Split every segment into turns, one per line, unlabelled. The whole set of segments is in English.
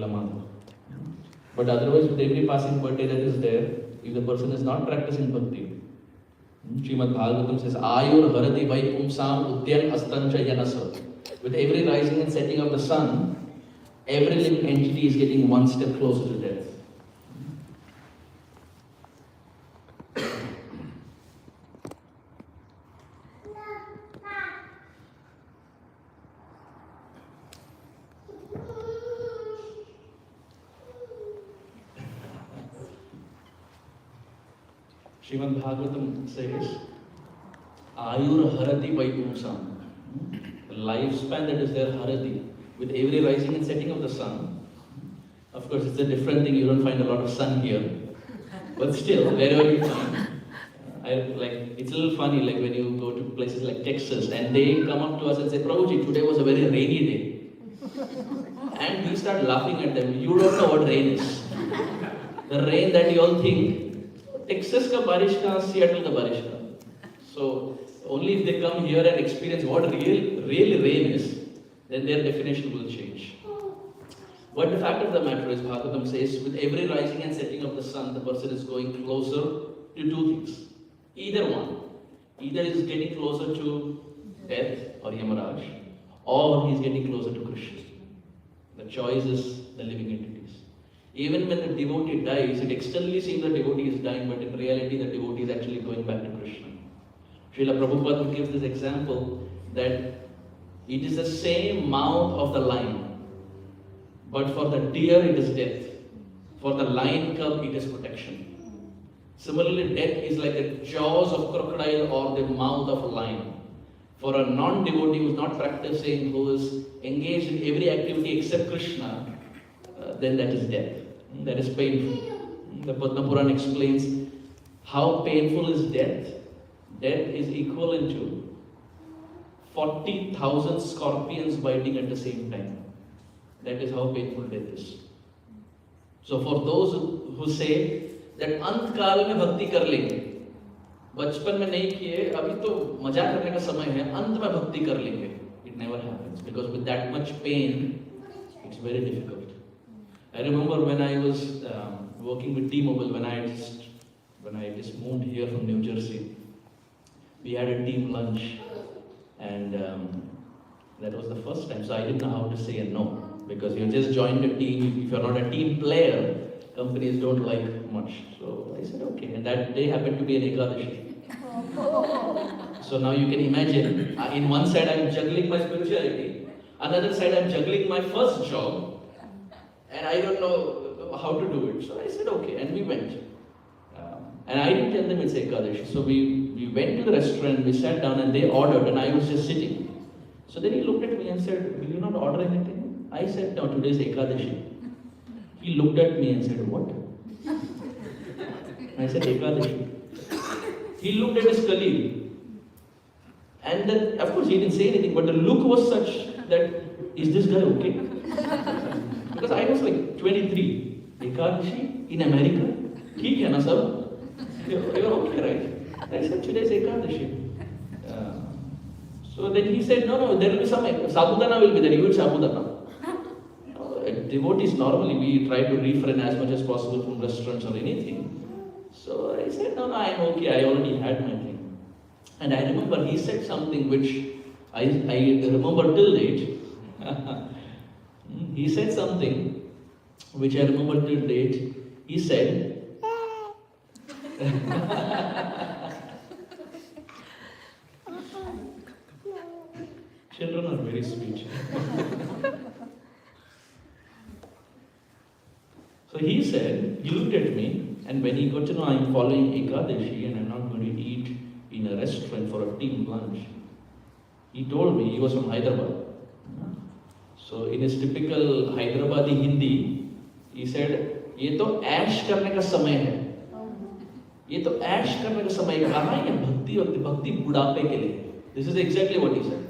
Madhav. But otherwise, with every passing birthday that is there, if the person is not practicing bhakti, Srimad Bhagavatam says, Ayur Harati Vai Pumsam Udyan Astancha Yanasa. With every rising and setting of the sun, every living entity is getting one step closer to death. Srimad Bhagavatam says, Ayur Harati Vai Pumsam. The lifespan that is there, Harati, with every rising and setting of the sun. Of course, it's a different thing, you don't find a lot of sun here. But still, wherever you find, it's a little funny, like when you go to places like Texas and they come up to us and say, Prabhuji, today was a very rainy day. And we start laughing at them. You don't know what rain is. The rain that you all think, Texas ka barish ka, Seattle ka barish ka. So, only if they come here and experience what really rain is, then their definition will change. But the fact of the matter is, Bhagavatam says, with every rising and setting of the sun, the person is going closer to two things. Either one. Either he is getting closer to death or Yamaraj, or he is getting closer to Krishna. The choice is the living entities. Even when the devotee dies, it externally seems the devotee is dying, but in reality the devotee is actually going back to Krishna. Srila Prabhupada gives this example that it is the same mouth of the lion, but for the deer it is death. For the lion cub it is protection. Similarly, death is like the jaws of crocodile or the mouth of a lion. For a non-devotee who is not practicing, who is engaged in every activity except Krishna, then that is death. That is painful. The Padma Purana explains how painful is death. Death is equivalent to 40,000 scorpions biting at the same time. That is how painful death is. So for those who say that अंत काल में भक्ति कर लेंगे, बचपन में नहीं किए, अभी तो मजा करने का समय है, अंत में भक्ति कर लेंगे, it never happens because with that much pain, it's very difficult. I remember when I was working with T-Mobile, when I just moved here from New Jersey, we had a team lunch, and that was the first time. So I didn't know how to say a no, because you just joined a team. If you're not a team player, companies don't like much. So I said okay, and that day happened to be an Ekadashi. So now you can imagine, in one side I'm juggling my spirituality, another side I'm juggling my first job, and I don't know how to do it. So I said okay, and we went. And I didn't tell them it's Ekadashi. So we went to the restaurant, we sat down and they ordered and I was just sitting. So then he looked at me and said, will you not order anything? I said, no, today is Ekadashi. He looked at me and said, what? I said, Ekadashi. He looked at his colleague. And then, of course, he didn't say anything, but the look was such that, is this guy okay? Because I was like 23. Ekadashi in America? Theek hai na sab? You're okay, right? I said, today's Ekadashi. So then he said, no, there will be some, Sabudana will be there, you eat Sabudana. Devotees normally, we try to refrain as much as possible from restaurants or anything. So I said, no, I'm okay, I already had my thing. And I remember he said something which I remember till date. He said something which I remember till date. He said, children are very sweet. So he said, he looked at me, and when he got to know I'm following Ekadashi and I'm not going to eat in a restaurant for a team lunch, he told me, he was from Hyderabad. So in his typical Hyderabadi Hindi, he said, ये तो ऐश करने का समय है. ये तो ऐश करने का समय कहाँ है भक्ति और भक्ति बुढ़ापे के लिए. This is exactly what he said.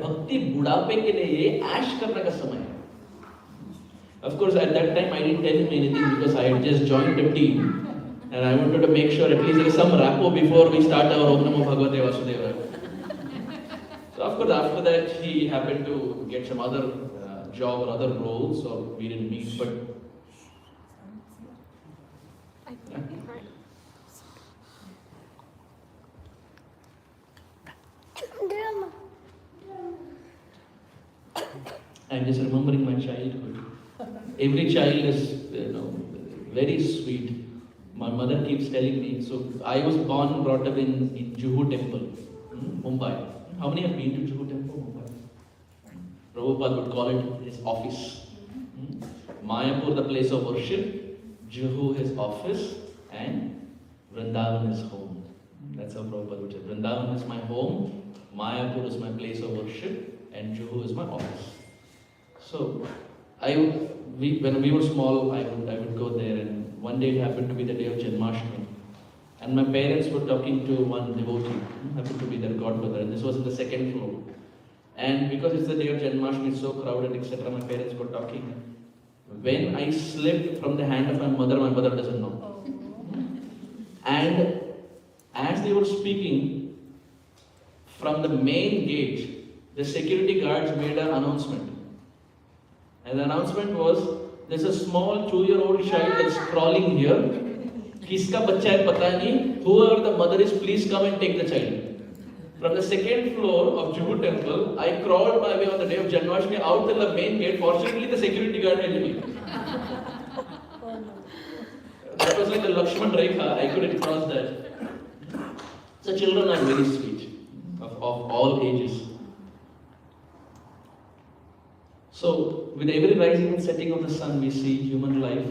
भक्ति बुढ़ापे के लिए ये ऐश करने का समय है. Of course, at that time I didn't tell him anything because I had just joined the team and I wanted to make sure at least there is some rapport before we start our Om Namo Bhagavate Vasudevaya. So of course, after that he happened to get some other job or other roles, or we didn't meet, but I'm just remembering my childhood. Every child is, very sweet. My mother keeps telling me. So I was born and brought up in Juhu Temple, Mumbai. How many have been to Juhu Temple, Mumbai? Prabhupada would call it his office. Mayapur, the place of worship. Juhu, his office. And Vrindavan is home. That's how Prabhupada would say. Vrindavan is my home. Mayapur is my place of worship. And Juhu is my office. So, when we were small, I would go there, and one day it happened to be the day of Janmashtami. And my parents were talking to one devotee, who happened to be their godmother, and this was in the second floor. And because it's the day of Janmashtami, it's so crowded, etc., my parents were talking. When I slipped from the hand of my mother doesn't know. And as they were speaking, from the main gate, the security guards made an announcement. And the announcement was, there's a small 2-year-old child that's crawling here. Kiska bachcha hai pata nahi. Whoever the mother is, please come and take the child. From the second floor of Juhu Temple, I crawled my way on the day of Janmashtami out till the main gate. Fortunately, the security guard helped me. That was like the Lakshman Rekha. I couldn't cross that. So children are very sweet, of all ages. So, with every rising and setting of the sun, we see human life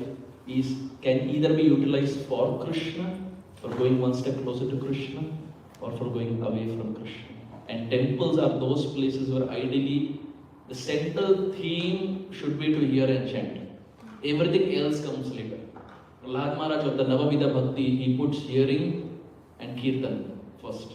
can either be utilized for Krishna, for going one step closer to Krishna, or for going away from Krishna. And temples are those places where ideally the central theme should be to hear and chant. Everything else comes later. Prahlad Maharaj of the Navavida Bhakti, he puts hearing and Kirtan first.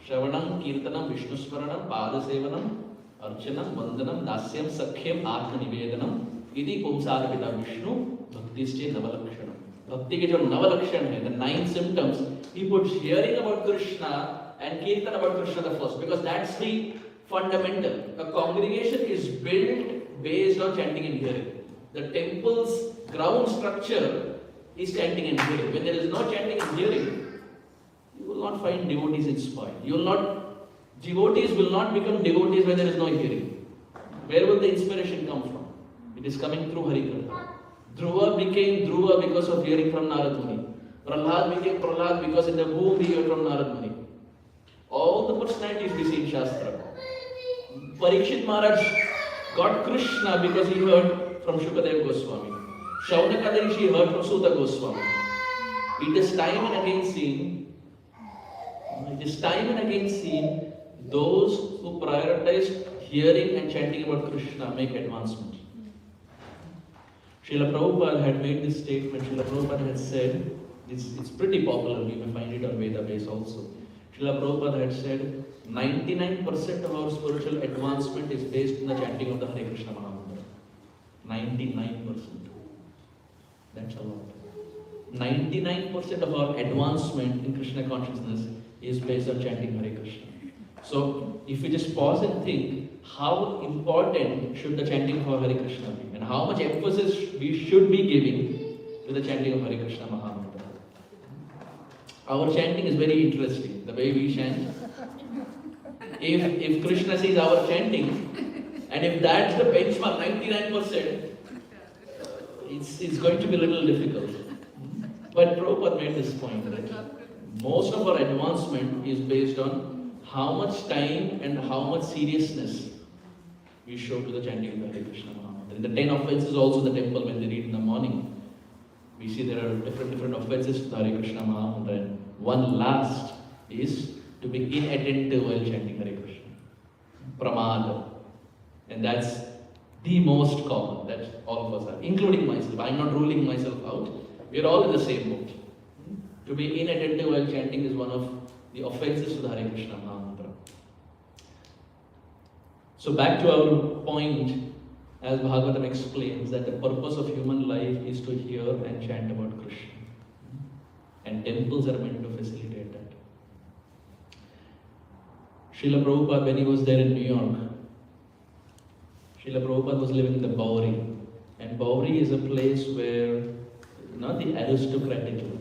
Shravanam, Kirtanam, Vishnu Smaranam, Padasevanam, Arjunam, Vandanam, Dasyam, Sakhyam, Atma Nivedanam, Idi Pumsarapita Vishnu, Bhaktiste Navalakshanam. Bhakti ke jo Navalakshan hai, the 9 symptoms, he puts hearing about Krishna and Kirtan about Krishna the first, because that's the fundamental. A congregation is built based on chanting and hearing. The temple's ground structure is chanting and hearing. When there is no chanting and hearing, you will not find devotees inspired. Devotees will not become devotees when there is no hearing. Where will the inspiration come from? It is coming through Harikatha. Dhruva became Dhruva because of hearing from Narad Muni. Prahlad became Prahlad because in the womb he heard from Narad Muni. All the personalities we see in Shastra. Parikshit Maharaj got Krishna because he heard from Shukadev Goswami. Shaunaka Rishi heard from Suta Goswami. It is time and again seen those who prioritize hearing and chanting about Krishna make advancement. Srila Prabhupada had made this statement. Srila Prabhupada had said, it's pretty popular, we may find it on Veda base also. Srila Prabhupada had said, 99% of our spiritual advancement is based on the chanting of the Hare Krishna Mahamantra. 99%. That's a lot. 99% of our advancement in Krishna consciousness is based on chanting Hare Krishna. So, if we just pause and think, how important should the chanting for Hare Krishna be? And how much emphasis we should be giving to the chanting of Hare Krishna Mahamantra? Our chanting is very interesting, the way we chant. If Krishna sees our chanting, and if that's the benchmark, 99%, it's going to be a little difficult. But Prabhupada made this point, that most of our advancement is based on how much time and how much seriousness we show to the chanting of the Hare Krishna Mahamantra. In the 10 offenses also the temple, when they read in the morning, we see there are different offenses to the Hare Krishna Mahamantra. And one last is to be inattentive while chanting Hare Krishna. Pramada. And that's the most common that all of us are, including myself. I'm not ruling myself out. We're all in the same boat. To be inattentive while chanting is one of the offenses to the Hare Krishna Mahamantra. So back to our point, as Bhagavatam explains, that the purpose of human life is to hear and chant about Krishna. And temples are meant to facilitate that. Srila Prabhupada, when he was there in New York, Srila Prabhupada was living in the Bowery. And Bowery is a place where not the aristocratic live.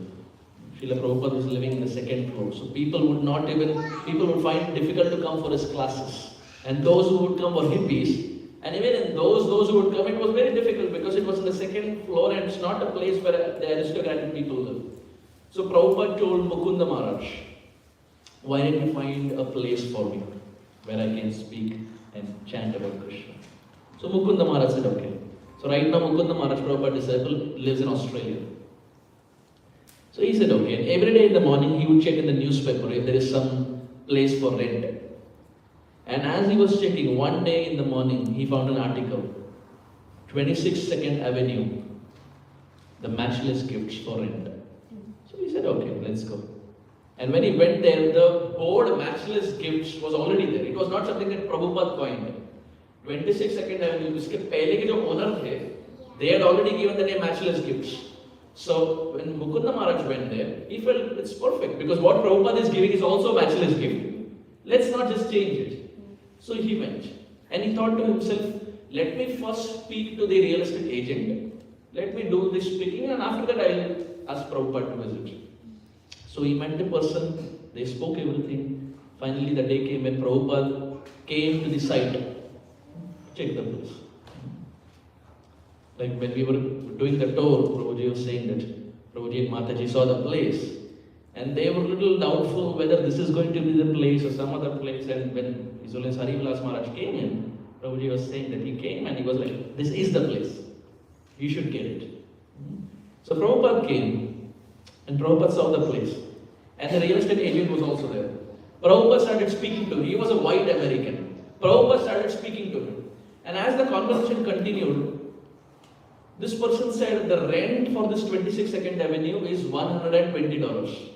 Srila Prabhupada was living in the second floor. So people would find it difficult to come for his classes. And those who would come were hippies. And even in those who would come, it was very difficult because it was in the second floor and it's not a place where the aristocratic people live. So Prabhupada told Mukunda Maharaj, why don't you find a place for me where I can speak and chant about Krishna? So Mukunda Maharaj said, okay. So right now Mukunda Maharaj, Prabhupada's disciple, lives in Australia. So he said, okay. And every day in the morning he would check in the newspaper if there is some place for rent. And as he was checking, one day in the morning he found an article, 26 Second Avenue, the matchless gifts for rent. So he said, okay, let's go. And when he went there, the board matchless gifts was already there. It was not something that Prabhupada coined. 26 Second Avenue, uske pehle ke jo owner the, they had already given the name matchless gifts. So when Mukunda Maharaj went there, he felt it's perfect because what Prabhupada is giving is also a matchless gift. Let's not just change it. So he went and he thought to himself, let me first speak to the real estate agent. Let me do this speaking and after that I'll ask Prabhupada to visit. So he met the person, they spoke everything. Finally the day came when Prabhupada came to the site. Check the place. Like when we were doing the tour, Prabhuji was saying that Prabhuji and Mataji saw the place and they were a little doubtful whether this is going to be the place or some other place. And when His Holiness Hari Vilas Maharaj came in, Prabhuji was saying that he came and he was like, this is the place. You should get it. So Prabhupada came and Prabhupada saw the place. And the real estate agent was also there. Prabhupada started speaking to him. He was a white American. Prabhupada started speaking to him. And as the conversation continued, this person said the rent for this 26 Second Avenue is $120.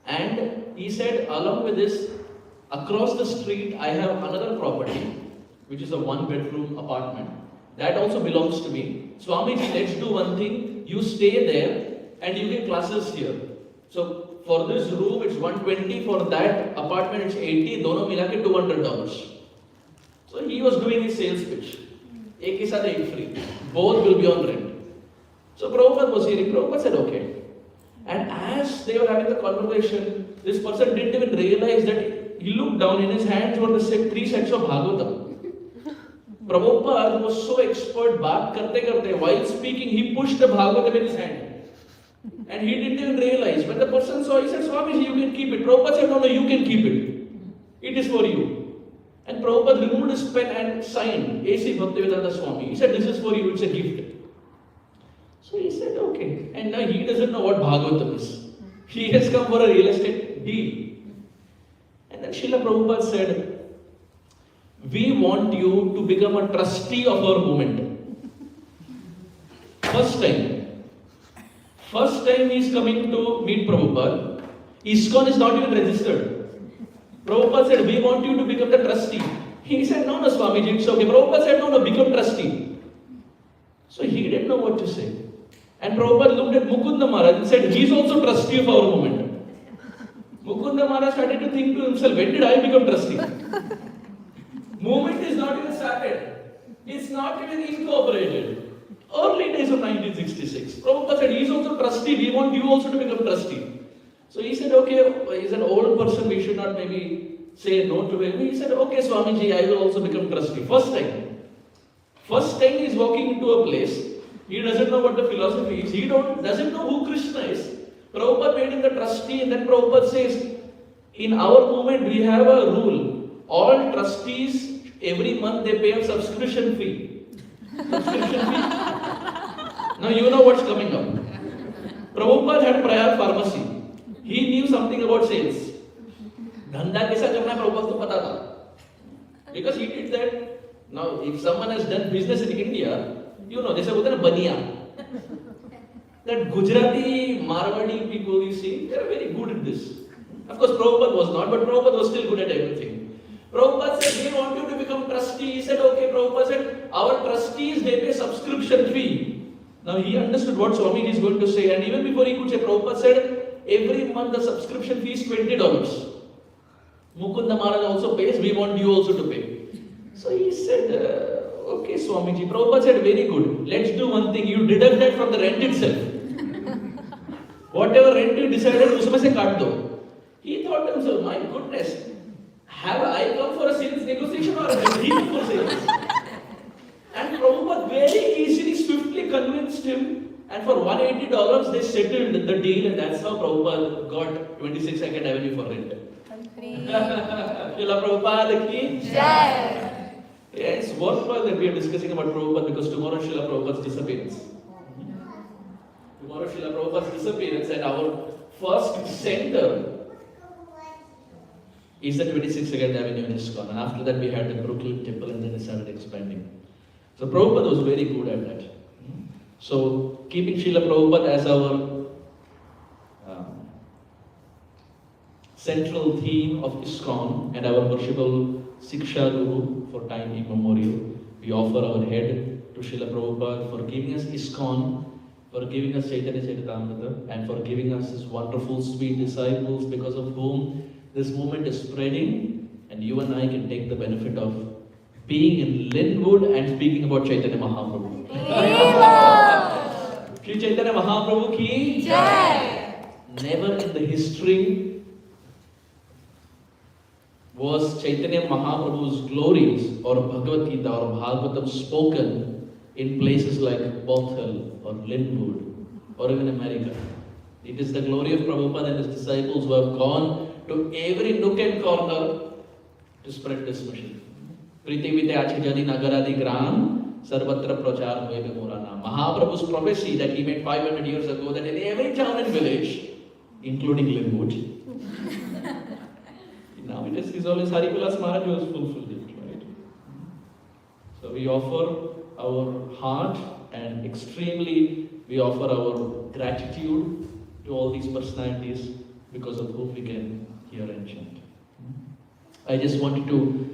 And he said, along with this, across the street I have another property, which is a 1-bedroom apartment. That also belongs to me. Swamiji, let's do one thing. You stay there and you get classes here. So for this room it's 120, for that apartment it's 80, dono mila ke $200. So he was doing his sales pitch. Ek ke saath ek free. Both will be on rent. So Prabhupada was hearing. Prabhupada said, okay. And as they were having the conversation, this person didn't even realize that he looked down. In his hands were the 3 sets of Bhagavatam. Prabhupada was so expert, baat karte karte, while speaking, he pushed the Bhagavatam in his hand. And he didn't even realize. When the person saw, he said, Swamiji, you can keep it. Prabhupada said, no, you can keep it. It is for you. And Prabhupada removed his pen and signed, A.C. Bhaktivedanta Swami. He said, this is for you, it's a gift. So he said, okay. And now he doesn't know what Bhagavatam is. He has come for a real estate deal. And then Srila Prabhupada said, we want you to become a trustee of our movement. First time he is coming to meet Prabhupada. ISKCON is not even registered. Prabhupada said, we want you to become the trustee. He said, no, Swamiji, it's okay. Prabhupada said, no, become trustee. So he didn't know what to say. And Prabhupada looked at Mukunda Maharaj and said, he's also trustee of our movement. Mukunda Maharaj started to think to himself, when did I become trustee? Movement is not even started. It's not even incorporated. Early days of 1966. Prabhupada said, he's also trustee. We want you also to become trustee. So he said, okay, he's an old person, we should not maybe say no to him. He said, okay, Swamiji, I will also become trustee. First time he's walking into a place, he doesn't know what the philosophy is, he doesn't know who Krishna is. Prabhupada made him the trustee, and then Prabhupada says, in our movement we have a rule. All trustees, every month they pay a subscription fee. Now you know what's coming up. Prabhupada had prior pharmacy. He knew something about sales. Dhanda kaisa karna Prabhupada ko pata tha. Because he did that. Now, if someone has done business in India, you know, they say, baniya. That Gujarati, Marwadi people you see, they are very good at this. Of course, Prabhupada was not, but Prabhupada was still good at everything. Prabhupada said, we want you to become trustee. He said, okay. Prabhupada said, our trustees, they pay subscription fee. Now, he understood what Swami is going to say, and even before he could say, Prabhupada said, every month the subscription fee is $20. Mukunda Maharaj also pays, we want you also to pay. So he said, okay, Swamiji. Prabhupada said, very good. Let's do one thing. You deduct that from the rent itself. Whatever rent you decided, उसमें से काट दो. He thought to himself, my goodness, have I come for a sales negotiation or a deal for sales? And Prabhupada very easily, swiftly convinced him. And for $180, they settled the deal, and that's how Prabhupada got 26 Second Avenue for rent. Srila Prabhupada ki Jai. Yeah, it's worthwhile that we are discussing about Prabhupada because tomorrow Srila Prabhupada's disappearance. Tomorrow Srila Prabhupada's disappearance, and our first center is the 26 Second Avenue in ISKCON. And after that we had the Brooklyn Temple, and then it started expanding. So Prabhupada was very good at that. So keeping Srila Prabhupada as our central theme of ISKCON and our worshipable Siksha Guru for time immemorial, we offer our head to Srila Prabhupada for giving us ISKCON, for giving us Chaitanya Charitamrita, and for giving us his wonderful sweet disciples because of whom this movement is spreading, and you and I can take the benefit of being in Lynnwood and speaking about Chaitanya Mahaprabhu. Shri Chaitanya Mahaprabhu ki Jai. Never in the history was Chaitanya Mahaprabhu's glories or Bhagavad Gita or Bhagavatam spoken in places like Bothell or Lynnwood or even America. It is the glory of Prabhupada and his disciples who have gone to every nook and corner to spread this mission. Prithivite achi jadi nagaradi gram sarvatra prachar hoye mora naam. Mahaprabhu's prophecy that he made 500 years ago that in every town and village, including Lynnwood, now it is always Harivilas Maharaj who has fulfilled it, right? So we offer our heart and extremely we offer our gratitude to all these personalities because of whom we can hear and chant. I just wanted to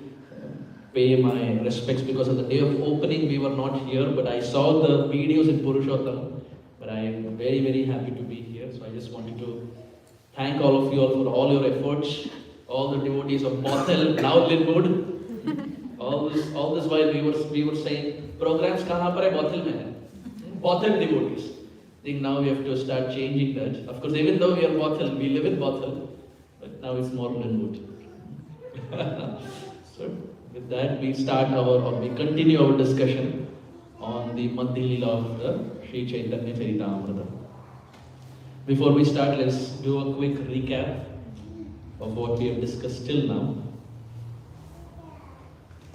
pay my respects because on the day of opening we were not here, but I saw the videos in Purushottam, but I am very, very happy to be here. So I just wanted to thank all of you all for all your efforts, all the devotees of Bothell, now Lynnwood. All this while we were saying, programs kahan par hai? Bothell mein hai. Bothell devotees. I think now we have to start changing that. Of course, even though we are Bothell, we live in Bothell, but now it's more Lynnwood. So with that, we continue our discussion on the Madhya Leela of the Sri Chaitanya Charitamrita. Before we start, let's do a quick recap of what we have discussed till now.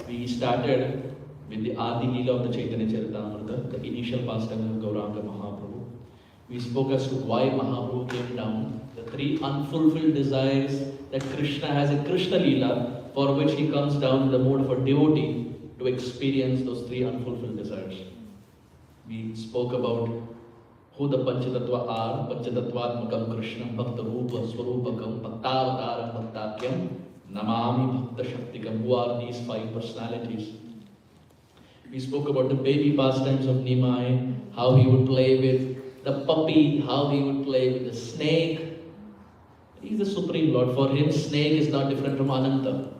We started with the Adi Leela of the Chaitanya Charitamrita, the initial pastime of Gauranga Mahaprabhu. We spoke as to why Mahaprabhu came down, the three unfulfilled desires that Krishna has in Krishna Leela, for which he comes down in the mode of a devotee to experience those three unfulfilled desires. We spoke about who the Panchatattva are, Panchatattvatmakam Krishnam Bhakta Rupa Swarupakam Bhaktavataram Bhaktakyam Namami Bhakta Shaktikam. Who are these five personalities? We spoke about the baby pastimes of Nimai, how he would play with the puppy, how he would play with the snake. He is the Supreme Lord. For him, snake is not different from Ananta.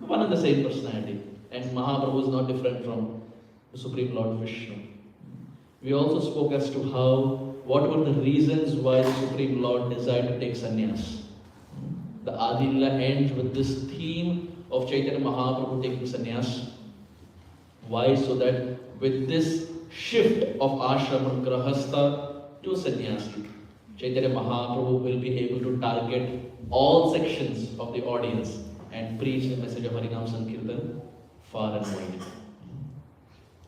One and the same personality. And Mahaprabhu is not different from the Supreme Lord Vishnu. We also spoke as to what were the reasons why the Supreme Lord desired to take sannyas. The Adi Leela ends with this theme of Chaitanya Mahaprabhu taking sannyas. Why? So that with this shift of ashram from grahastha to sannyasi, Chaitanya Mahaprabhu will be able to target all sections of the audience and preach the message of Harinam Sankirtan far and wide.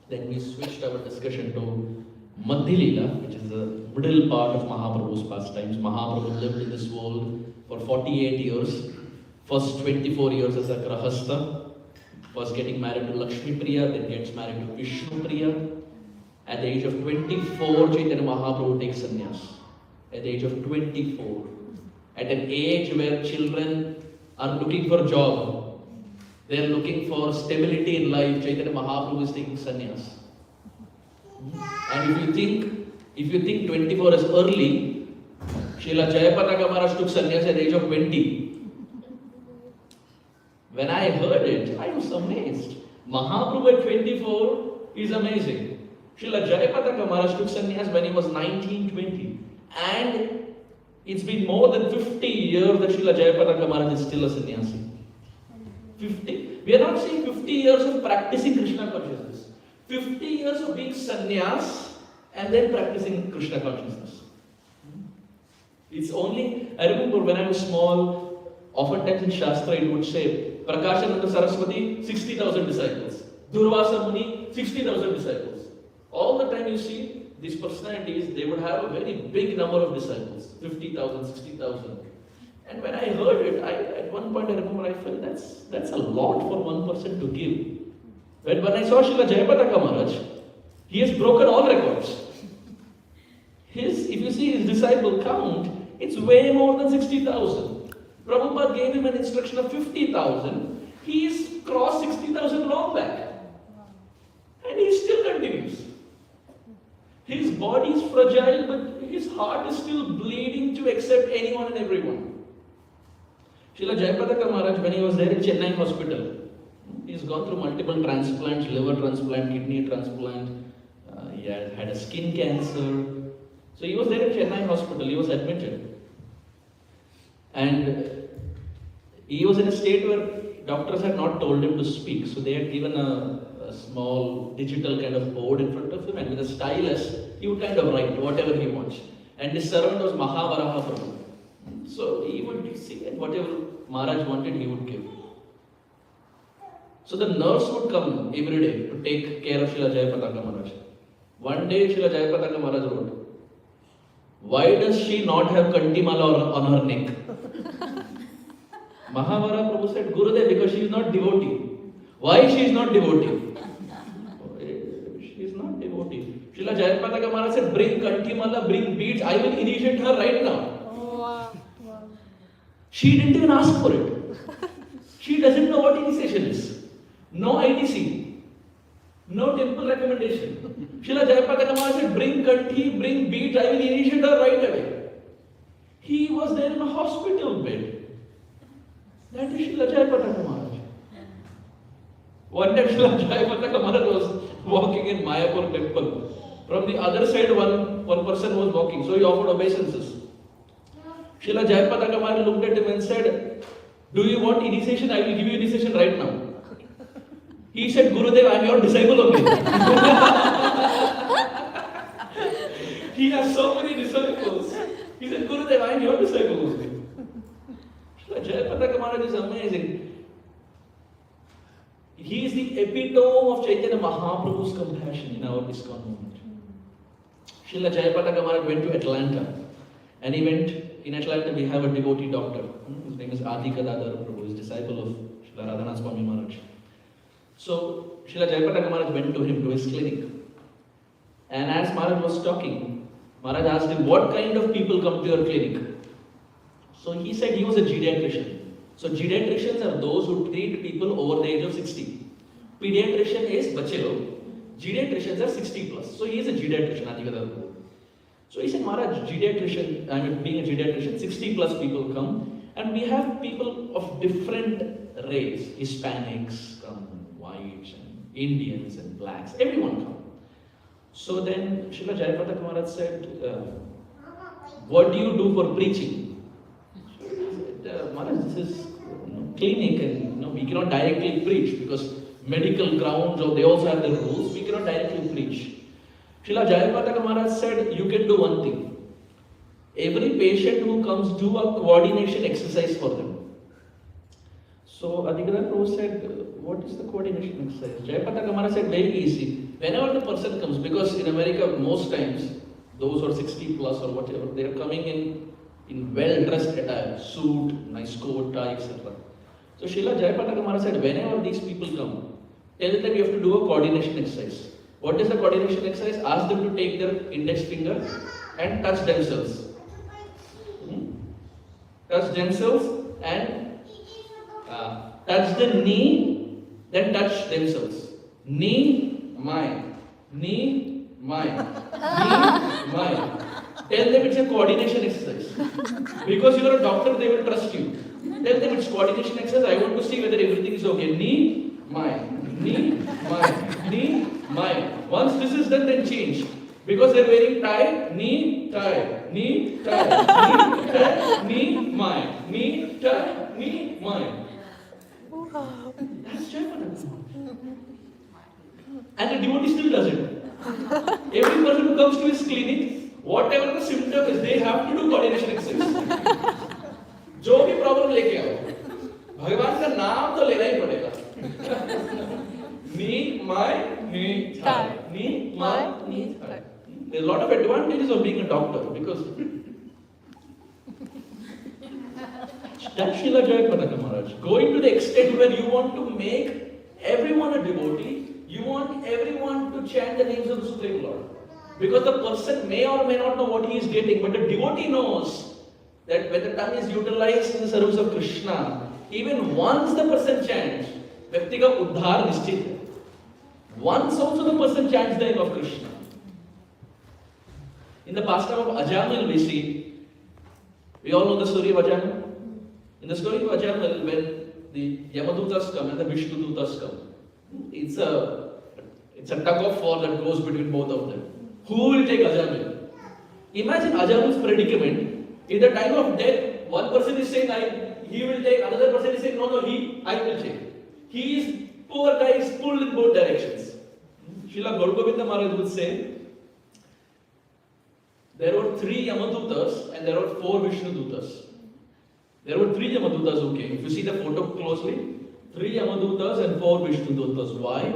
Then we switched our discussion to Madhya Leela, which is the middle part of Mahaprabhu's pastimes. Mahaprabhu lived in this world for 48 years. First 24 years as a grahastha, first getting married to Lakshmi Priya, then gets married to Vishnu Priya. At the age of 24, Chaitanya Mahaprabhu takes sannyas. At the age of 24, at an age where children are looking for job, they are looking for stability in life, Chaitanya Mahaprabhu is taking sannyas. And if you think 24 is early, Srila Jayapataka Maharaj took sannyas at the age of 20. When I heard it, I was amazed. Mahaprabhu at 24 is amazing. Srila Jayapataka Maharaj took sannyas when he was 19-20. And it's been more than 50 years that Srila Jayapataka Maharaj is still a sannyasi. 50. We are not saying 50 years of practicing Krishna consciousness. 50 years of being sannyas and then practicing Krishna consciousness. It's only, I remember when I was small, oftentimes in Shastra it would say, Prakashananda Saraswati, 60,000 disciples. Durvasa Muni, 60,000 disciples. All the time you see these personalities, they would have a very big number of disciples. 50,000, 60,000. And when I heard it, at one point I remember I felt that's a lot for one person to give. When I saw Srila Jayapataka Maharaj, he has broken all records. If you see his disciple count, it's way more than 60,000. Prabhupada gave him an instruction of 50,000. He's crossed 60,000 long back. And he still continues. His body is fragile, but his heart is still bleeding to accept anyone and everyone. Srila Jayapataka Maharaj, when he was there in Chennai hospital, he's gone through multiple transplants, liver transplant, kidney transplant, he had a skin cancer. So he was there in Chennai hospital, he was admitted. And he was in a state where doctors had not told him to speak. So they had given a small digital kind of board in front of him, and with a stylus, he would kind of write whatever he wants. And his servant was Mahavaraha Prabhu. So he would see, and whatever Maharaj wanted, he would give. So the nurse would come every day to take care of Srila Jayapataka Maharaj. One day Srila Jayapataka Maharaj wrote, "Why does she not have Kantimala on her neck?" Mahavara Prabhu said, "Gurudev, because she is not devotee." Why she is not devotee? She is not devotee. Srila Jayapataka Maharaj said, "Bring Kantimala, bring beads, I will initiate her right now." She didn't even ask for it. She doesn't know what initiation is. No ITC. No temple recommendation. Srila Jayapataka Maharaj said, "Bring Kanti, bring beads, I will initiate her right away." He was there in a hospital bed. That is Srila Jayapataka Maharaj. One day Srila Jayapataka Maharaj was walking in Mayapur temple. From the other side, one person was walking, so he offered obeisances. Srila Jayapataka Maharaj looked at him and said, "Do you want initiation? I will give you initiation right now." He said, "Gurudev, I am your disciple only." He has so many disciples. He said, "Gurudev, I am your disciple only." Srila Jayapataka Maharaj is amazing. He is the epitome of Chaitanya Mahaprabhu's compassion in our ISKCON movement. Srila Jayapataka Maharaj went to Atlanta. And he went, in Atlanta we have a devotee doctor. His name is Adi Kadadhar Prabhu, his disciple of Srila Radhanath Swami Maharaj. So Srila Jayapataka Maharaj went to him, to his clinic. And as Maharaj was talking, Maharaj asked him, "What kind of people come to your clinic?" So he said he was a geriatrician. So geriatricians are those who treat people over the age of 60. Pediatrician is bache log. Geriatricians are 60 plus. So he is a geriatrician, Adi Kadadhar Prabhu. So he said, "Maharaj, geriatrician, being a geriatrician, 60 plus people come, and we have people of different race. Hispanics come, whites, and Indians, and blacks, everyone come." So then Srila Jayapataka Maharaj said, "What do you do for preaching?" So he said, "Maharaj, this is clinic, and we cannot directly preach because medical grounds, or they also have their rules, we cannot directly preach." Srila Jayapataka Maharaj said, "You can do one thing. Every patient who comes, do a coordination exercise for them." So Adi Kadadhar Prabhu said, "What is the coordination exercise?" Jayapataka Maharaj said, "Very easy. Whenever the person comes, because in America most times, those who are 60 plus or whatever, they are coming in well-dressed attire, suit, nice coat, tie, etc. So Srila Jayapataka Maharaj said, whenever these people come, tell them you have to do a coordination exercise. What is the coordination exercise? Ask them to take their index finger and touch themselves. Touch themselves and touch the knee, then touch themselves. Knee, mine. Knee, mine. Knee, mine. Tell them it's a coordination exercise. Because you are a doctor, they will trust you. Tell them it's coordination exercise. I want to see whether everything is okay. Knee, mine. knee, my, knee, my. Once this is done, then change. Because they're wearing tie, knee, tie, knee, tie, knee, tie, knee, my, knee, tie, knee, my. That's Chaitanya. And the devotee still does it. Every person who comes to his clinic, whatever the symptom is, they have to do coordination exercise. जो भी problem लेके आओ, भगवान का नाम तो लेना ही पड़ेगा. Me, my, me, thigh. Me, my, me, thigh. There's a lot of advantages of being a doctor because that's Srila Jayapataka Maharaj. Going to the extent where you want to make everyone a devotee, you want everyone to chant the names of the Supreme Lord. Because the person may or may not know what he is getting, but the devotee knows that when the tongue is utilized in the service of Krishna, even once the person chants, Vyakti ka uddhar nishchit hai. Once also the person chants the name of Krishna. In the pastime of Ajamil we see, we all know the story of Ajamil. In the story of Ajamil, when the Yamadutas come and the Vishnudutas come, it's a tug of war that goes between both of them. Who will take Ajamil? Imagine Ajamil's predicament. In the time of death, one person is saying, he will take, another person is saying, no, I will take. He is, poor guy is pulled in both directions. Srila Gauragovinda Maharaj would say, there were 3 Yamadutas and there were 4 Vishnudutas. There were 3 Yamadutas who came. If you see the photo closely, 3 Yamadutas and 4 Vishnudutas. Why?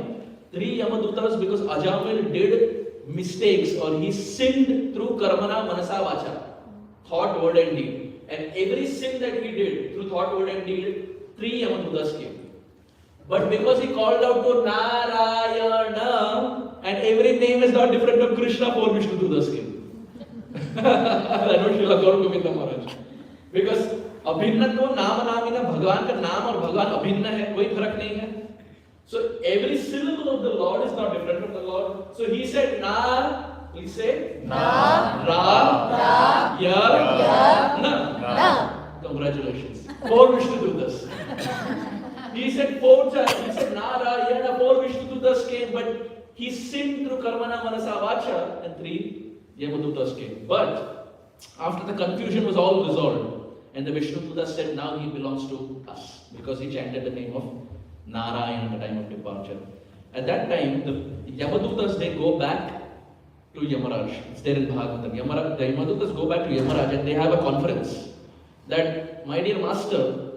3 Yamadutas because Ajamil did mistakes or he sinned through karmana manasa vacha. Thought, word and deed. And every sin that he did through thought, word and deed, 3 Yamadutas came. But because he called out to Narayana and every name is not different from Krishna, 4 Vishnudutas came. That was Srila Gauragovinda Maharaj. Because अभिन्नत्व नाम नामिना भगवान का नाम और भगवान अभिन्न है, कोई फर्क नहीं है. So every syllable of the Lord is not different from the Lord. So he said Nar, please say Nar, Ra, Yar, Na. Congratulations. 4 Vishnudutas. He said 4 times. He said Nara, Yar, 4 Vishnudutas came, but he sinned through karmana manasa vacha and 3 Yamadutas came. But after the confusion was all resolved, and the Vishnudutas said now he belongs to us because he chanted the name of Narayan at the time of departure. At that time, the Yamadutas they go back to Yamaraj. It's there in Bhagavatam. The Yamadutas go back to Yamaraj and they have a conference that, my dear master,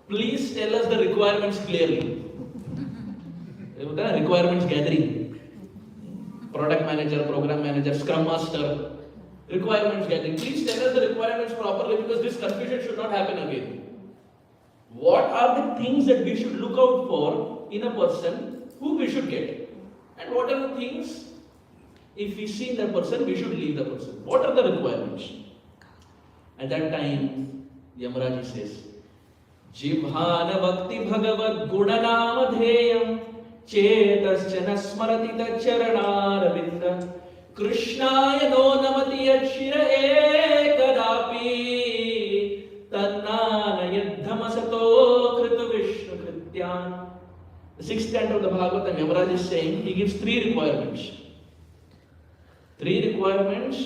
please tell us the requirements clearly. There are requirements gathering. Product manager, program manager, scrum master. Requirements gathering. Please tell us the requirements properly because this confusion should not happen again. What are the things that we should look out for in a person who we should get? And what are the things, if we see in that person, we should leave the person? What are the requirements? At that time, Yamaraji says, Jivhana Bhakti Bhagavad Gunanamadheyam Chetascha Smarati Tacharanaravindam Krishnaya no namati yachira ekadapi tannana yadhamasato kritu vishnu krityan. The 6th canto of the Bhagavatam, Yamaraj is saying, he gives 3 requirements. 3 requirements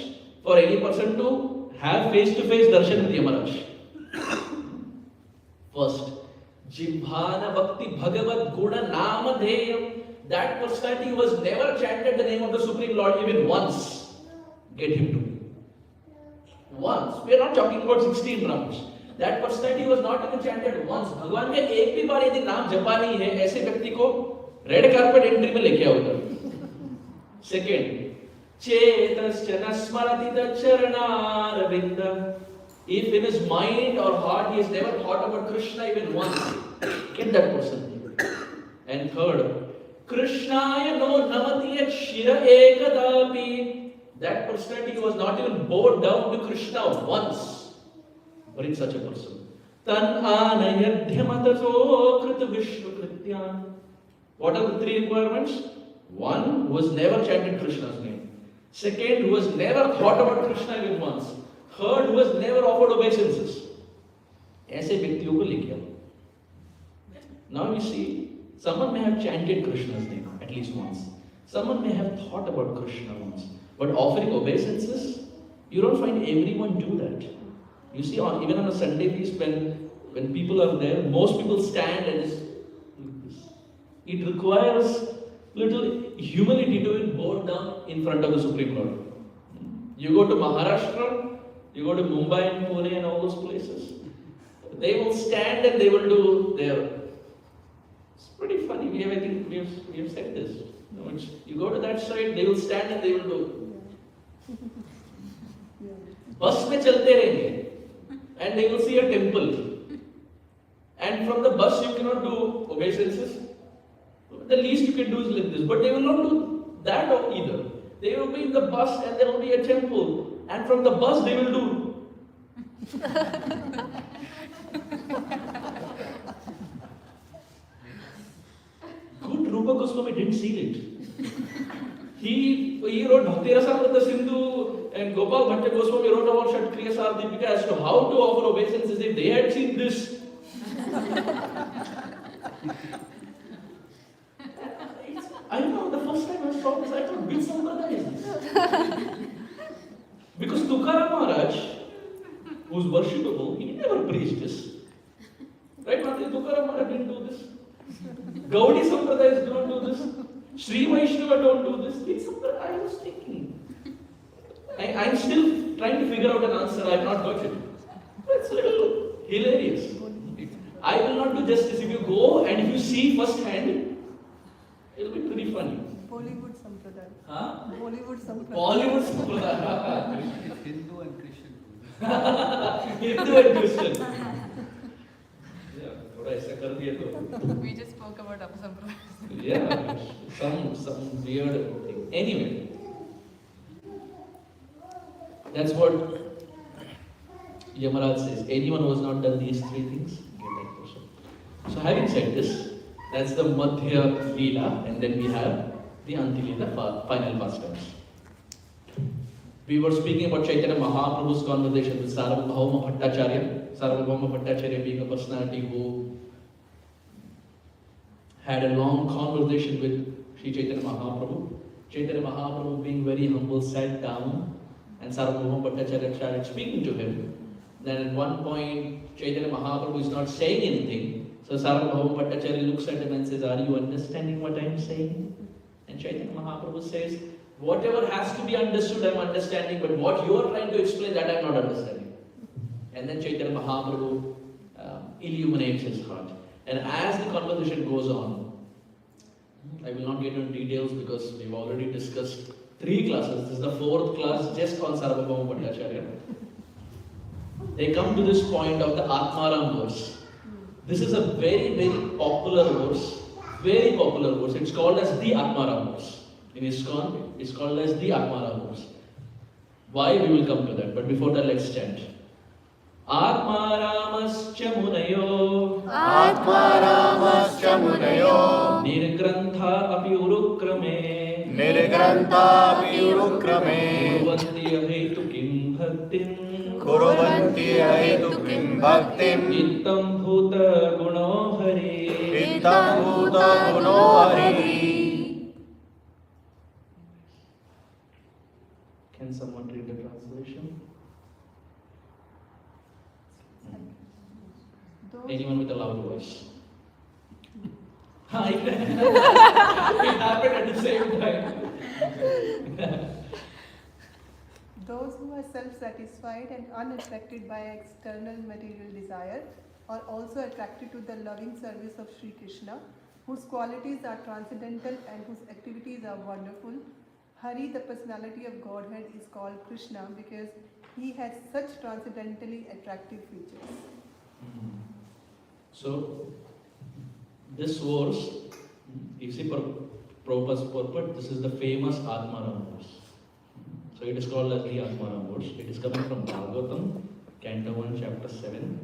for any person to have face-to-face darshan with Yamaraj. First, Jibhana Bhakti Bhagavad Guna Namadheyam. That personality who has never chanted the name of the Supreme Lord even once, get him to me. Once. We are not talking about 16 rounds. That personality who has not even chanted once. भगवान का एक भी बार यदि नाम जपा नहीं है, ऐसे व्यक्ति को रेड कार्पेट एंट्री में लेके आओ उधर. Second, Chetascha Smarati Tacharanaravindam. If in his mind or heart he has never thought about Krishna even once, get that person. And third, Krishnaya no namati yat shira ekadapi. That personality was not even bowed down to Krishna once. Bring such a person. Tan anayadhyamataso krita vishnu krityan. What are the 3 requirements? 1, who has never chanted Krishna's name. 2nd, who has never thought about Krishna even once. 3rd, who has never offered obeisances. ऐसे व्यक्तियों को लेके आओ. Now you see, Someone may have chanted Krishna's name at least once. Someone may have thought about Krishna once. But offering obeisances, you don't find everyone do that. You see, even on a Sunday feast, when people are there, most people stand and just like this. It requires little humility to bow down in front of the Supreme Lord. You go to Maharashtra, you go to Mumbai and Pune and all those places, they will stand and they will do their. It's pretty funny. I think we have said this. You go to that side, they will stand and they will do. Bus mein chalte rahenge, and they will see a temple. And from the bus you cannot do obeisances. The least you can do is like this. But they will not do that either. They will be in the bus and there will be a temple. And from the bus they will do. Good Rupa Goswami didn't see it. He wrote Bhakti Rasamrita Sindhu and Gopal Bhatta Goswami wrote about Shatkriya Sardipika as to how to offer obeisances. If they had seen this, I know the first time I saw this, I thought, which sampradaya is this? Because Tukaram Maharaj, who's worshipable, he never preached this. Right, Mataji? Tukaram Maharaj didn't do this. Gaudi Sampradayas don't do this. Sri Vaishnava don't do this. I was thinking. I'm still trying to figure out an answer. I have not got it. It's a little hilarious. I will not do justice. If you go and if you see firsthand, it will be pretty funny.
Bollywood Sampradaya.
Huh?
Bollywood Sampradaya.
Bollywood Sampradaya.
Hindu and Christian.
Hindu and Christian.
We just spoke about Apasampradaya.
Yeah, some weird thing. Anyway, that's what Yamaraj says. Anyone who has not done these three things, get that person. So having said this, that's the Madhya Leela, and then we have the Anti Leela, final pastimes. We were speaking about Chaitanya Mahaprabhu's conversation with Sarvabhauma Bhattacharya. Sarvabhauma Bhattacharya being a personality who had a long conversation with Sri Chaitanya Mahaprabhu. Chaitanya Mahaprabhu, being very humble, sat down and Sarvabhauma Bhattacharya started speaking to him. Then at one point, Chaitanya Mahaprabhu is not saying anything. So Sarvabhauma Bhattacharya looks at him and says, "Are you understanding what I am saying?" And Chaitanya Mahaprabhu says, "Whatever has to be understood, I am understanding, but what you are trying to explain, that I am not understanding." And then Chaitanya Mahaprabhu illuminates his heart. And as the conversation goes on, I will not get into details because we've already discussed 3 classes. This is the 4th class just on Sarvabhauma Bhattacharya. They come to this point of the Atmaram verse. This is a very, very popular verse. Very popular verse. It's called as the Atmaram verse. In ISKCON, it's called as the Atmaram verse. Why? We will come to that. But before that, let's chant. Atmaramascha munayo Nirgrantha api urukrame Kuruvanti ahetu kim bhaktim Ittam bhuta guno hari. Can someone read the translation? Anyone with a loud voice? It happened at the same time.
Those who are self-satisfied and unattracted by external material desire are also attracted to the loving service of Sri Krishna, whose qualities are transcendental and whose activities are wonderful. Hari, the personality of Godhead, is called Krishna because he has such transcendentally attractive features.
So, this verse, you see, for Prabhupada's purport, this is the famous Atmaram verse. So it is called as the Atmaram verse. It is coming from Bhagavatam, Canto 1, Chapter 7,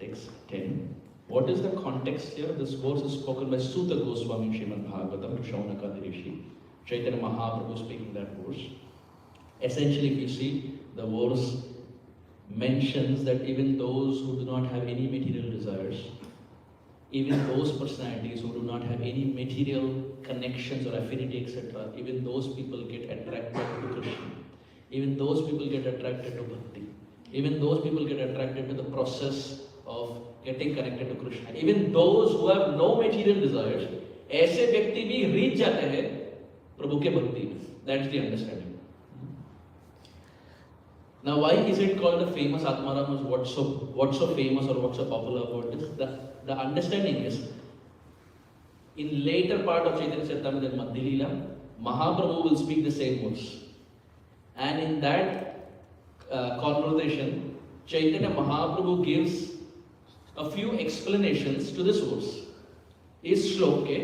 Text 10. What is the context here? This verse is spoken by Suta Goswami in Srimad Bhagavatam to Shaunaka the Rishi. Chaitanya Mahaprabhu speaking that verse. Essentially, if you see, the verse mentions that even those who do not have any material desires, even those personalities who do not have any material connections or affinity, etc., even those people get attracted to Krishna. Even those people get attracted to bhakti. Even those people get attracted to the process of getting connected to Krishna. Even those who have no material desires, ऐसे व्यक्ति भी reach जाते हैं प्रभु के भक्ति में. That's the understanding. Now, why is it called the famous Atmaram? What's so famous or what's so popular about this? The understanding is, in later part of Chaitanya Charitamrita and Madhya Leela, Mahaprabhu will speak the same words. And in that conversation, Chaitanya Mahaprabhu gives a few explanations to this verse. इस श्लोक के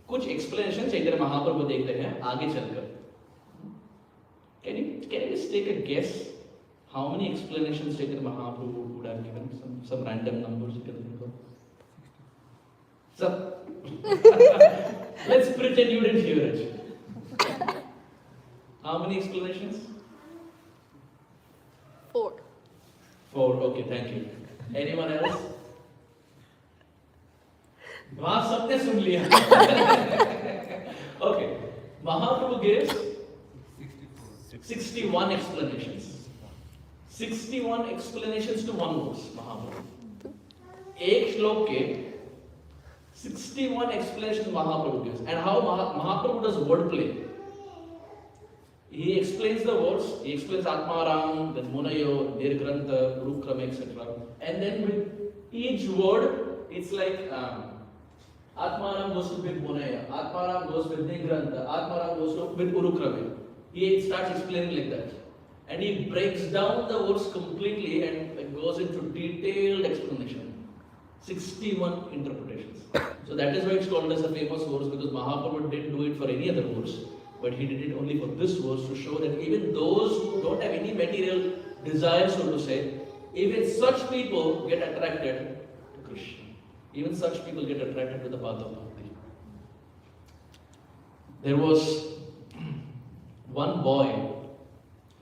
कुछ explanation Chaitanya Mahaprabhu देखते हैं आगे चलकर. Can you just take a guess how many explanations Chaitanya Mahaprabhu would have given? Some random numbers you can think of. Let's pretend you didn't hear it. How many explanations?
4.
4. Okay, thank you. Anyone else? वहाँ सबने सुन लिया. Okay, Mahaprabhu gives 61 explanations. 61 explanations to one verse. Mahaprabhu. एक श्लोक के 61 explanations Mahaprabhu gives. And how Mahaprabhu does wordplay? He explains the words. He explains Atmaram, then Munayo, Nirgrantha, Gurukrama, etc. And then with each word, it's like Atmaram goes with Munaya, Atmaram goes with Nirgrantha, Atmaram goes with Gurukrama. He starts explaining like that. And he breaks down the words completely and goes into detailed explanation. 61 interpretations. So that is why it's called as a famous verse, because Mahaprabhu didn't do it for any other verse, but he did it only for this verse to show that even those who don't have any material desire, so to say, even such people get attracted to Krishna. Even such people get attracted to the path of bhakti. There was one boy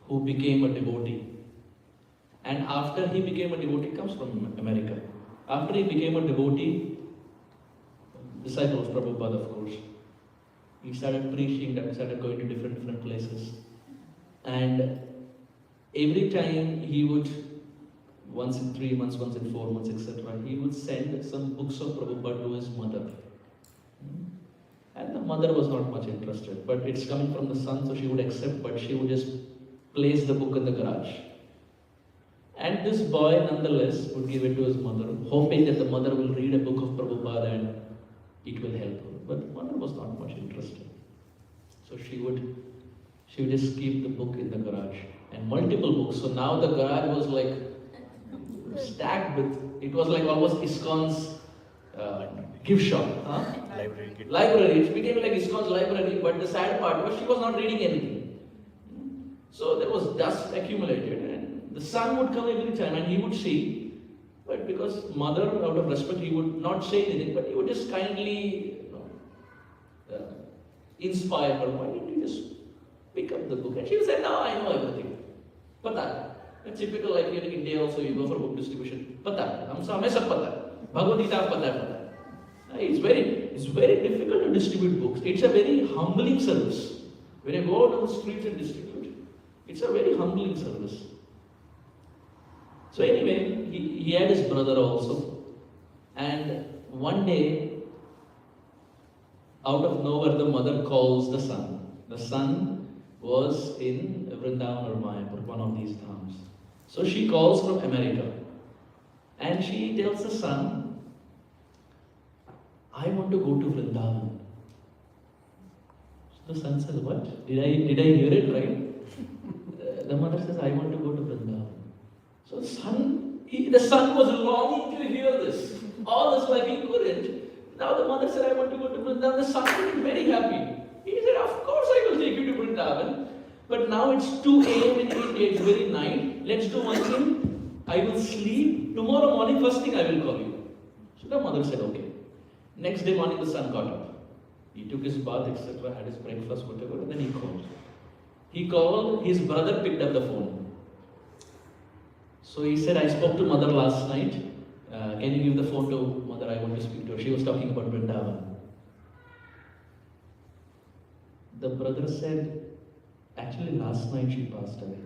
who became a devotee. And after he became a devotee, comes from America. After he became a devotee, disciple of Prabhupada, of course, he started preaching and started going to different places. And every time he would, once in 3 months, once in 4 months, etc., he would send some books of Prabhupada to his mother. And the mother was not much interested, but it's coming from the son, so she would accept, but she would just place the book in the garage. And this boy, nonetheless, would give it to his mother, hoping that the mother will read a book of Prabhupada and it will help her. But the mother was not much interested. So she would just keep the book in the garage. And multiple books. So now the garage was like stacked with, it was like almost ISKCON's gift shop. Huh? Library. It became like ISKCON's library, but the sad part was she was not reading anything. So there was dust accumulated, and the son would come every time and he would see, but because mother, out of respect, he would not say anything, but he would just kindly inspire her. Why didn't you just pick up the book? And she would say, no, I know everything. Pata. It's typical, like here in India also, you go for book distribution. Pata. Hame sab pata. Bhagavad Gita pata. It's very difficult to distribute books. It's a very humbling service. When you go out on the streets and distribute, it's a very humbling service. So anyway, he had his brother also. And one day, out of nowhere, the mother calls the son. The son was in Vrindavan or Mayapur, one of these dhams. So she calls from America. And she tells the son, I want to go to Vrindavan. So the son says, what? Did I hear it right? The mother says, I want to go to Vrindavan. So the son was longing to hear this. All this while he couldn't. Now the mother said, I want to go to Vrindavan. The son was very happy. He said, of course I will take you to Vrindavan. But now it's 2 a.m. in India, it's very night. Let's do one thing. I will sleep. Tomorrow morning, first thing I will call you. So the mother said, okay. Next day morning, the son got up. He took his bath, etc., had his breakfast, whatever, and then he called. He called, his brother picked up the phone. So he said, I spoke to mother last night. Can you give the phone to mother? that I want to speak to her. She was talking about Vrindavan. The brother said, actually last night she passed away.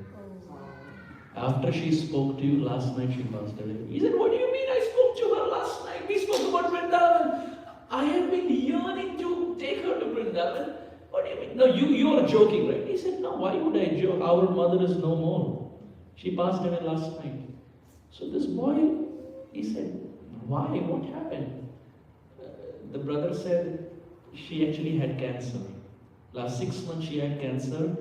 After she spoke to you, last night she passed away. He said, what do you mean I spoke to her last night? We spoke about Vrindavan. I have been yearning to take her to Vrindavan. What do you mean? No, you are joking, right? He said, no, why would I joke? Our mother is no more. She passed away last night. So this boy, he said, why? What happened? The brother said, she actually had cancer. Last 6 months she had cancer.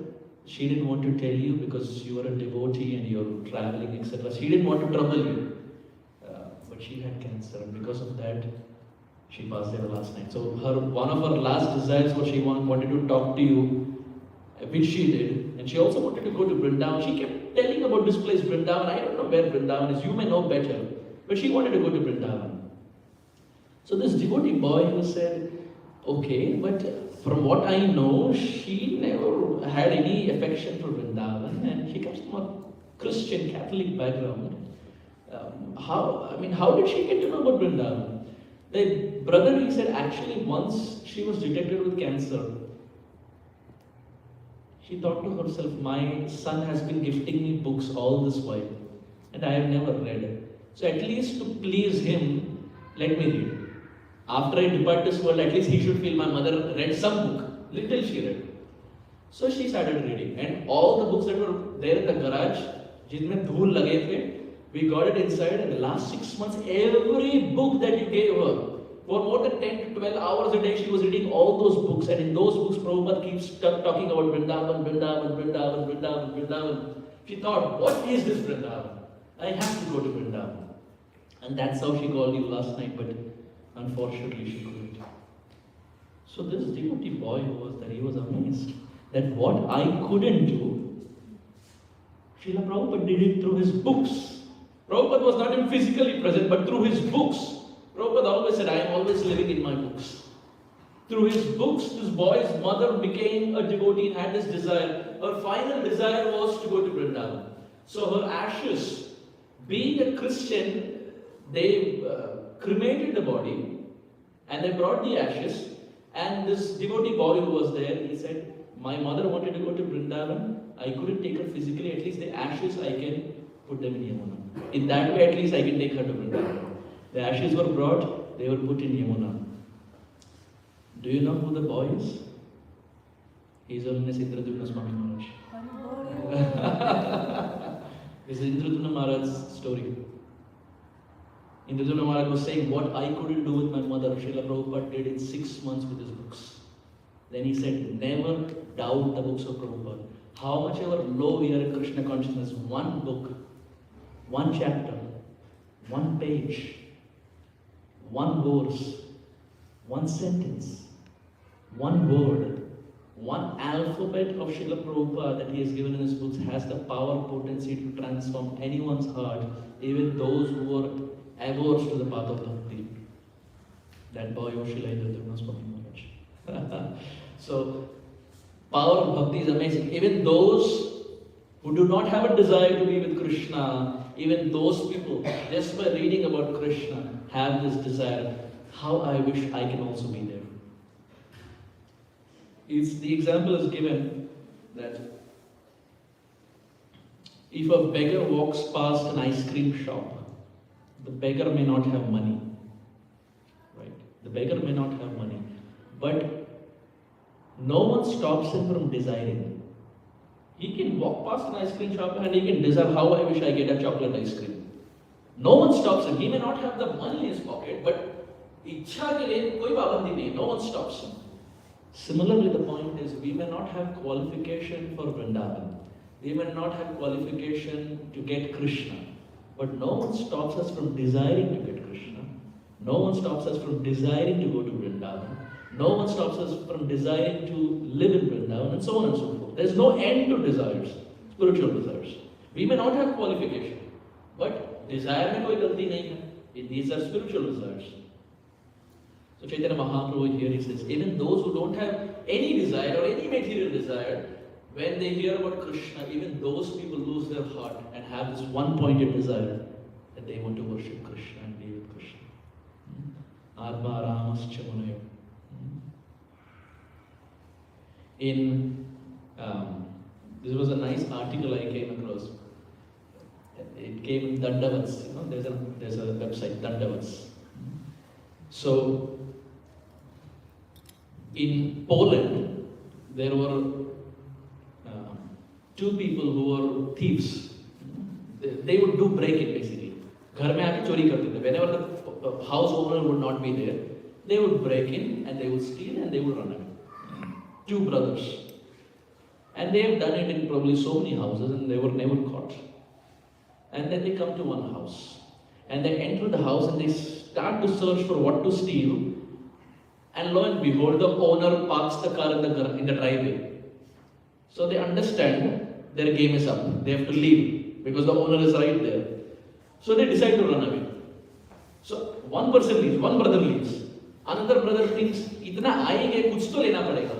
She didn't want to tell you because you are a devotee and you're traveling, etc. She didn't want to trouble you. But she had cancer, and because of that, she passed away last night. So one of her last desires was she wanted to talk to you, which she did. And she also wanted to go to Vrindavan. She kept telling about this place, Vrindavan. I don't know where Vrindavan is. You may know better. But she wanted to go to Vrindavan. So this devotee boy who said, okay, but from what I know, she never had any affection for Vrindavan, and she comes from a Christian Catholic background. How did she get to know about Vrindavan? The brother, he said, actually once she was detected with cancer. She thought to herself, my son has been gifting me books all this while, and I have never read. So at least to please him, let me read. After I depart this world, at least he should feel my mother read some book. Little she read. So she started reading. And all the books that were there in the garage, jisme dhool lage the, we got it inside. And the last 6 months, every book that you gave her, for more than 10 to 12 hours a day, she was reading all those books. And in those books, Prabhupada keeps talking about Vrindavan, Vrindavan, Vrindavan, Vrindavan, Vrindavan. She thought, what is this Vrindavan? I have to go to Vrindavan. And that's how she called you last night. But unfortunately, she couldn't. So this devotee boy was that he was amazed that what I couldn't do, Srila Prabhupada did it through his books. Prabhupada was not even physically present, but through his books. Prabhupada always said, I am always living in my books. Through his books, this boy's mother became a devotee and had this desire. Her final desire was to go to Vrindavan. So her ashes, being a Christian, they cremated the body and they brought the ashes, and this devotee boy who was there, he said, my mother wanted to go to Vrindavan, I couldn't take her physically, at least the ashes I can put them in Yamuna. In that way at least I can take her to Vrindavan. The ashes were brought, they were put in Yamuna. Do you know who the boy is? He is known as Indradumna Swami Maharaj. This is Indradumna Maharaj's story. Indradumna Maharaj was saying, what I couldn't do with my mother, Srila Prabhupada did in 6 months with his books. Then he said, never doubt the books of Prabhupada. How much ever low we are in Krishna consciousness, one book, one chapter, one page, one verse, one sentence, one word, one alphabet of Srila Prabhupada that he has given in his books has the power, potency to transform anyone's heart, even those who are averse to the path of bhakti. That boy was Srila Indradumna Swami Maharaj. So, power of bhakti is amazing. Even those who do not have a desire to be with Krishna, even those people, just by reading about Krishna, have this desire. How I wish I can also be there. The example is given that if a beggar walks past an ice cream shop, the beggar may not have money, right? The beggar may not have money, but no one stops him from desiring. He can walk past an ice cream shop and he can desire, how I wish I get a chocolate ice cream. No one stops him. He may not have the money in his pocket, but ichha ke liye koi pabandi nahi. No one stops him. Similarly, the point is, we may not have qualification for Vrindavan. We may not have qualification to get Krishna. But no one stops us from desiring to get Krishna. No one stops us from desiring to go to Vrindavan. No one stops us from desiring to live in Vrindavan, and so on and so forth. There is no end to desires, spiritual desires. We may not have qualification, but desire mein koi galti nahi hai. These are spiritual desires. So Chaitanya Mahaprabhu here, he says, even those who don't have any desire or any material desire, when they hear about Krishna, even those people lose their heart and have this one-pointed desire that they want to worship Krishna and be with Krishna. Atma Ramascha Munayo. In this was a nice article I came across. It came in Dandavats. There's a website Dandavats. So in Poland there were two people who were thieves. They would do break-in basically. घर में आके चोरी करते थे. Whenever the house owner would not be there, they would break in and they would steal and they would run away. Two brothers. And they have done it in probably so many houses and they were never caught. And then they come to one house. And they enter the house and they start to search for what to steal. And lo and behold, the owner parks the car in the driveway. So they understand their game is up. They have to leave because the owner is right there. So they decide to run away. So one person leaves, one brother leaves. Another brother thinks, "Itna aayenge, kuch to lena padega.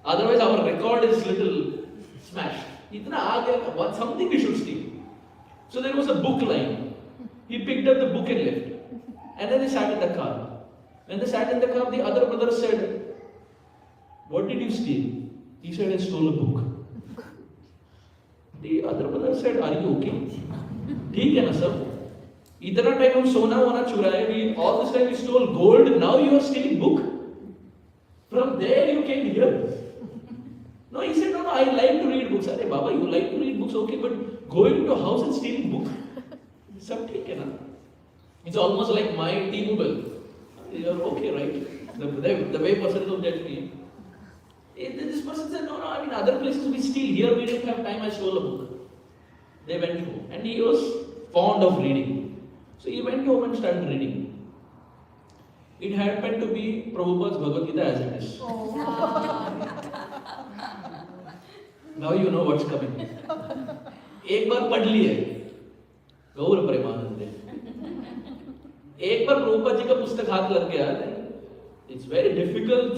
Otherwise our record is little smashed. Itna aa gaya, something we should steal." So there was a book lying. He picked up the book and left. And then they sat in the car. When they sat in the car, the other brother said, "What did you steal?" He said, "I stole a book." The other brother said, "Are you okay? ठीक है ना सब? इतना time हम सोना वोना चुराए, we all this time we stole gold, now you are stealing book? From there you came here?" No, he said, no, I like to read books. अरे बाबा, you like to read books, okay, but going to a house and stealing book, सब ठीक है ना? It's almost like my T-Mobile. You're okay, right? The way person will judge me. This person said, no, I mean other places we steal. Here we didn't have time, I stole a book. They went home. And he was fond of reading. So he went home and started reading. It happened to be Prabhupada's Bhagavad Gita as it is. Now you know what's coming. एक बार पढ़ लिए गौर प्रेमानंदे. एक बार प्रभुपाद जी का पुस्तक हाथ लग गया, it's very difficult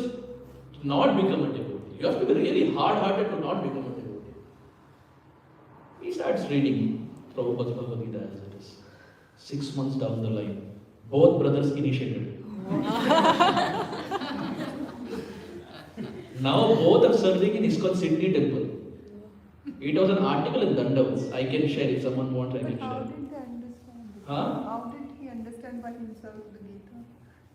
to not become a devotee. You have to be really hard-hearted to not become a devotee. He starts reading Prabhupada's Bhagavad Gita as it is. 6 months down the line, both brothers initiated. Now both are serving in ISKCON Sydney temple. It was an article in Dandavats. I can share if someone wants. I can share.
How did they understand it?
Huh?
How did he understand by himself the Gita?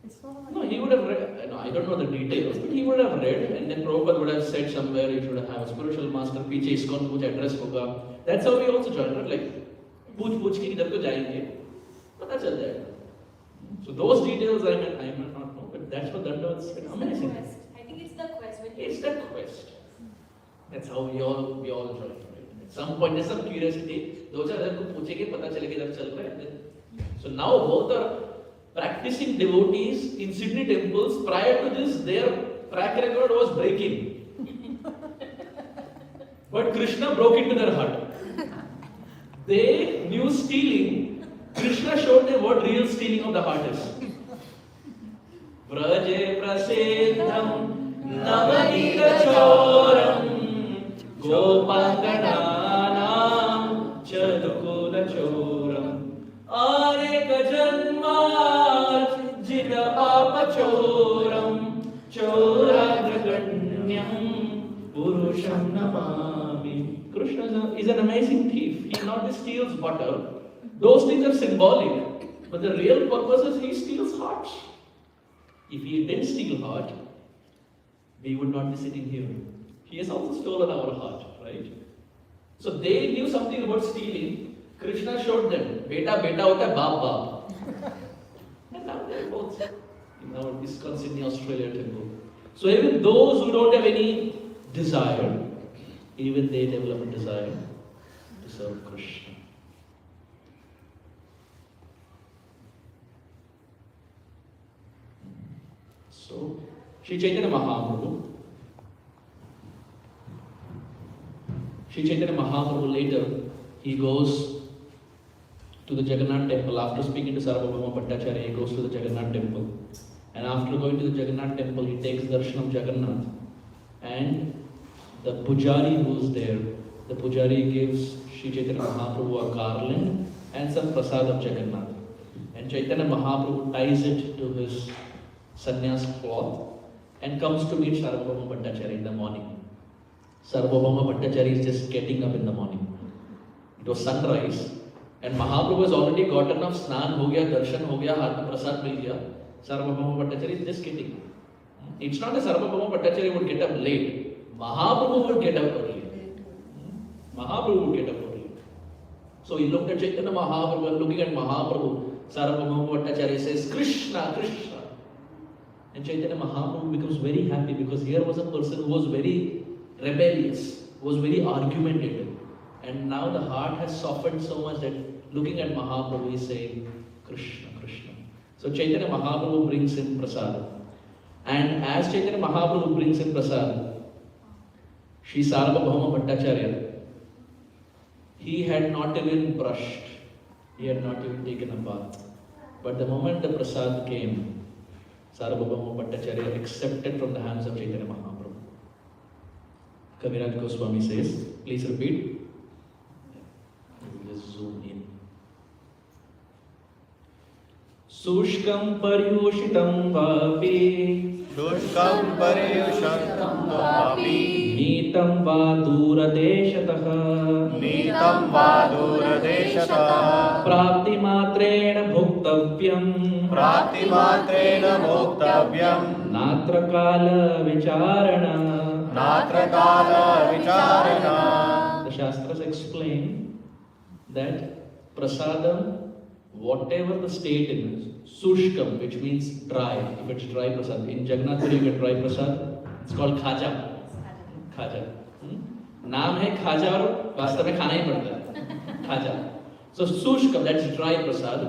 It's so hard.
No, he would have read. No, I don't know the details, but he would have read, and then Prabhupada would have said somewhere you should have a spiritual master. पीछे ISKCON कुछ address होगा. That's how we also join, right? Like पूछ के इधर को जाएंगे, पता चल जाएगा. So those details I may not know, but that's what Dandavats said. Amazing.
I think it's the quest.
It's the quest. That's how we all join, right? At some point there's some curiosity. दो चार जन को पूछेंगे, पता चलेगा इधर चल रहा है. So now both are practicing devotees in Sydney temples. Prior to this, their track record was breaking. But Krishna broke into their heart. They knew stealing. Krishna showed them what real stealing of the heart is. Vraje prasedham navadika choram gopangananam chadukula choram areka janmar jita papachoram choragraganyam purusham namami. Krishna is an amazing thief. He not just steals butter. Those things are symbolic. But the real purpose is he steals hearts. If he didn't steal heart, we would not be sitting here. He has also stolen our heart, right? So they knew something about stealing. Krishna showed them. Beta hota hai, baap. And now they are both in our ISKCON Sydney, Australia temple. So even those who don't have any desire, even they develop a desire to serve Krishna. So, Sri Chaitanya Mahaprabhu later, he goes to the Jagannath temple. After speaking to Sarvabhauma Bhattacharya, he goes to the Jagannath temple. And after going to the Jagannath temple, he takes darshan of Jagannath. And the pujari who is there, the pujari gives Sri Chaitanya Mahaprabhu a garland and some prasad of Jagannath. And Chaitanya Mahaprabhu ties it to his sannyas cloth and comes to meet Sarvabhauma Bhattacharya in the morning. Sarvabhauma Bhattacharya is just getting up in the morning. It was sunrise and Mahaprabhu has already gotten up, snan ho gaya, darshan ho gaya, haath mein prasad mil gaya. Sarvabhauma Bhattacharya is just getting up. It's not that Sarvabhauma Bhattacharya would get up late. Mahaprabhu would get up early. Mahaprabhu would get up early. So he looked at Chaitanya Mahaprabhu and looking at Mahaprabhu, Sarvabhauma Bhattacharya says, Krishna, Krishna. And Chaitanya Mahaprabhu becomes very happy because here was a person who was very rebellious, who was very argumentative. And now the heart has softened so much that looking at Mahaprabhu is saying, Krishna, Krishna. So Chaitanya Mahaprabhu brings in prasad. And as Chaitanya Mahaprabhu brings in prasad, Shri Sarvabhauma Bhattacharya, he had not even brushed, he had not even taken a bath. But the moment the prasad came, Sarvabhauma Bhattacharya accepted from the hands of Chaitanya Mahaprabhu. Kaviraj Goswami says, please repeat. Just zoom in. Sushkam paryushitam vapi,
Shushkam paryushitam vapi,
Nitam va duradeshataha,
Nitam va duradeshataha,
Prapti matrena bhuktavyam,
Prati matrena bhoktavyam,
Natra kala vicharana.
Natra kala vicharana.
The Shastras explain that prasadam, whatever the state in, sushkam, which means dry, if it's dry prasad. In Jagannath Puri you get dry prasad, it's called khaja. Khaja. नाम है खाजा और वास्तव में खाना ही पड़ता है खाजा. So sushkam, that's dry prasad,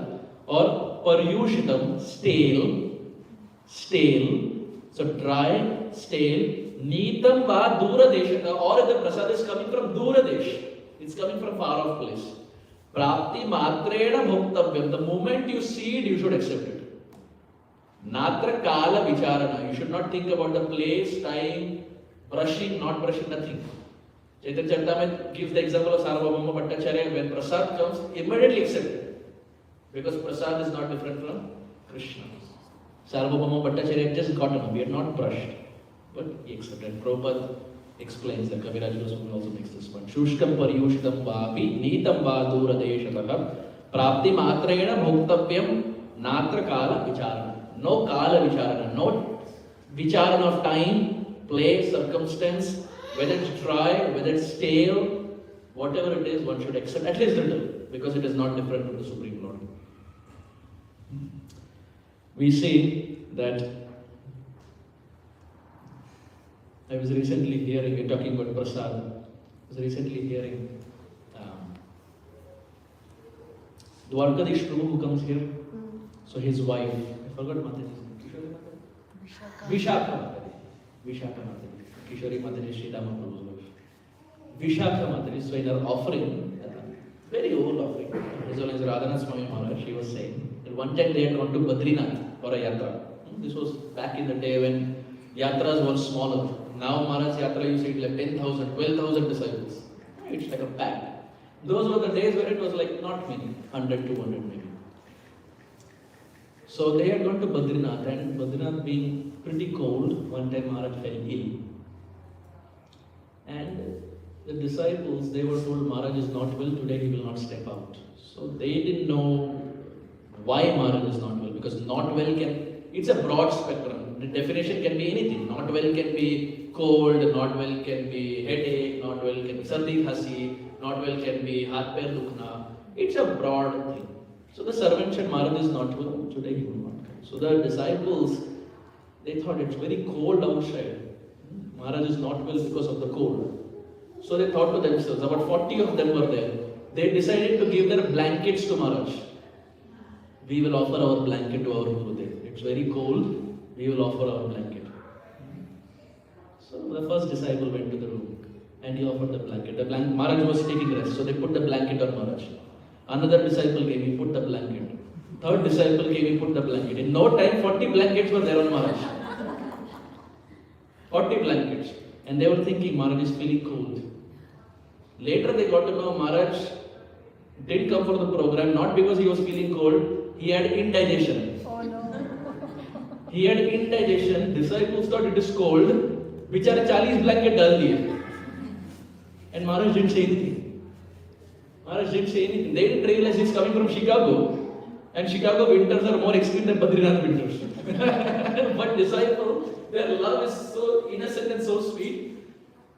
or paryushitam, stale. So dry, stale. Nitam va duradeshata, or if the prasad is coming from duradesh, it's coming from far off place. Prapti matrena bhoktavyam, the moment you see it, you should accept it. Natra kala vicharana, you should not think about the place, time, brushing, not brushing, nothing. Chaitanya Charitamrita gives the example of Sarvabhauma Bhattacharya. When prasad comes, immediately accept it. Because prasad is not different from Krishna. Sarvabhauma Bhattacharya just gotten up, he had not brushed. But he accepted. Prabhupada explains that Kaviraj Goswami also makes this point. Shushkam paryushitam vapi, nitam va duradeshataha, prapti matrena bhoktavyam, natra kala vicharana. No kala vicharana, no vicharana of time, place, circumstance, whether it's dry, whether it's stale, whatever it is, one should accept at least little, because it is not different from the Supreme Lord. We see that I was recently hearing, you're talking about prasad, I was recently hearing Dwarkadish Prabhu who comes here, so his wife, I forgot Mataji's name, Vishakha Mataji, Kishori Mataji, Sri Dama Prabhu's wife. Vishakha Mataji, so in her offering, very old offering, as well as Radhanath Swami Maharaj, she was saying that one time they had gone to Badrinath for a yatra. This was back in the day when yatras were smaller. Now Maharaj Yatra, you see it like 10,000, 12,000 disciples. It's like a pack. Those were the days where it was like not many, 100, 200 maybe. So they had gone to Badrinath, and Badrinath being pretty cold, one time Maharaj fell ill. And the disciples, they were told Maharaj is not well, today he will not step out. So they didn't know why Maharaj is not well, because not well it's a broad spectrum. The definition can be anything. Not well can be cold, not well can be headache, not well can be sardi khasi, not well can be haath pair dukhna. It's a broad thing. So the servant said, Maharaj is not well, today he will not come. So the disciples, they thought it's very cold outside. Maharaj is not well because of the cold. So they thought to themselves, about 40 of them were there. They decided to give their blankets to Maharaj. We will offer our blanket to our Gurudev. It's very cold, we will offer our blanket. So the first disciple went to the room and he offered the blanket. Maharaj was taking rest, so they put the blanket on Maharaj. Another disciple came, he put the blanket. Third disciple came, he put the blanket. In no time, 40 blankets were there on Maharaj. 40 blankets. And they were thinking Maharaj is feeling cold. Later they got to know Maharaj didn't come for the program, not because he was feeling cold, he had indigestion.
Oh no.
He had indigestion. Disciples thought it is cold. Bichara 40 blanket dal diye. And Maharaj didn't say anything. Maharaj didn't say anything. They didn't realize he's coming from Chicago. And Chicago winters are more extreme than Badrinath winters. But disciples, their love is so innocent and so sweet.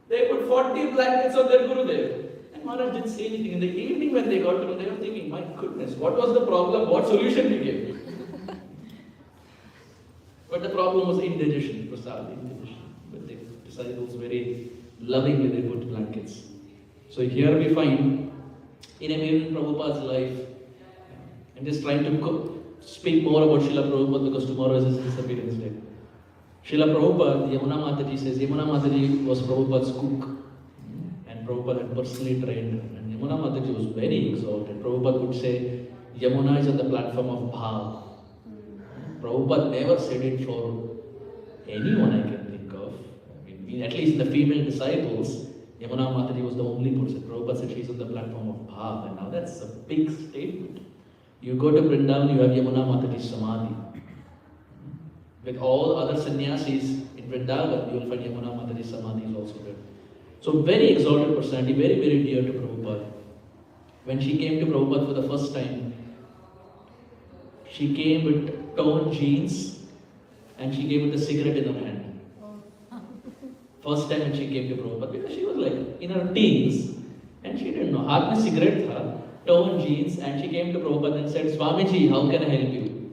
They put 40 blankets on their Gurudev. And Maharaj didn't say anything. In the evening when they got to know, they were thinking, my goodness, what was the problem? What solution we gave? But the problem was indigestion, prasad, indigestion. But the disciples very lovingly they put blankets. So here we find, in Prabhupada's life, I'm just trying to speak more about Srila Prabhupada because tomorrow is his disappearance day. Srila Prabhupada, Yamuna Mataji says, Yamuna Mataji was Prabhupada's cook. And Prabhupada had personally trained her. And Yamuna Mataji was very exalted. Prabhupada would say, Yamuna is on the platform of Bhav. Prabhupada never said it for anyone I can think of. I mean, at least in the female disciples, Yamuna Mataji was the only person. Prabhupada said she's on the platform of Bhav. And now that's a big statement. You go to Vrindavan, you have Yamuna Mataji's Samadhi. With all other sannyasis in Vrindavan, you will find Yamuna Mataji's Samadhi is also there. So very exalted personality, very, very dear to Prabhupada. When she came to Prabhupada for the first time, she came with torn jeans and she came with a cigarette in her hand. First time when she came to Prabhupada, because she was like in her teens and she didn't know. Haath mein cigarette tha, torn jeans, and she came to Prabhupada and said, Swamiji, how can I help you?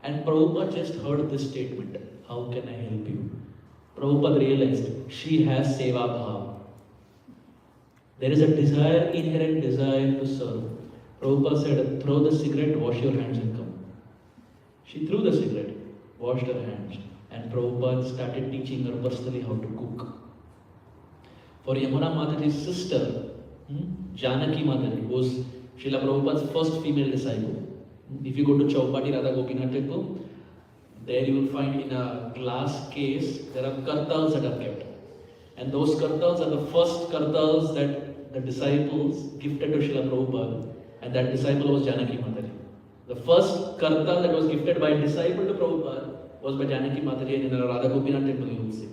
And Prabhupada just heard this statement, how can I help you? Prabhupada realized she has seva bhav. There is a desire, inherent desire to serve. Prabhupada said, throw the cigarette, wash your hands and come. She threw the cigarette, washed her hands, and Prabhupada started teaching her personally how to cook. For Yamuna Mataji's sister, Janaki Mataji was Srila Prabhupada's first female disciple. If you go to Chaupati Radha Gopinath temple, there you will find in a glass case, there are kartals that are kept. And those kartals are the first kartals that the disciples gifted to Srila Prabhupada. And that disciple was Janaki Mataji. The first kartal that was gifted by a disciple to Prabhupada was by Janaki Mataji, and in a Radha Gopinath temple you will see.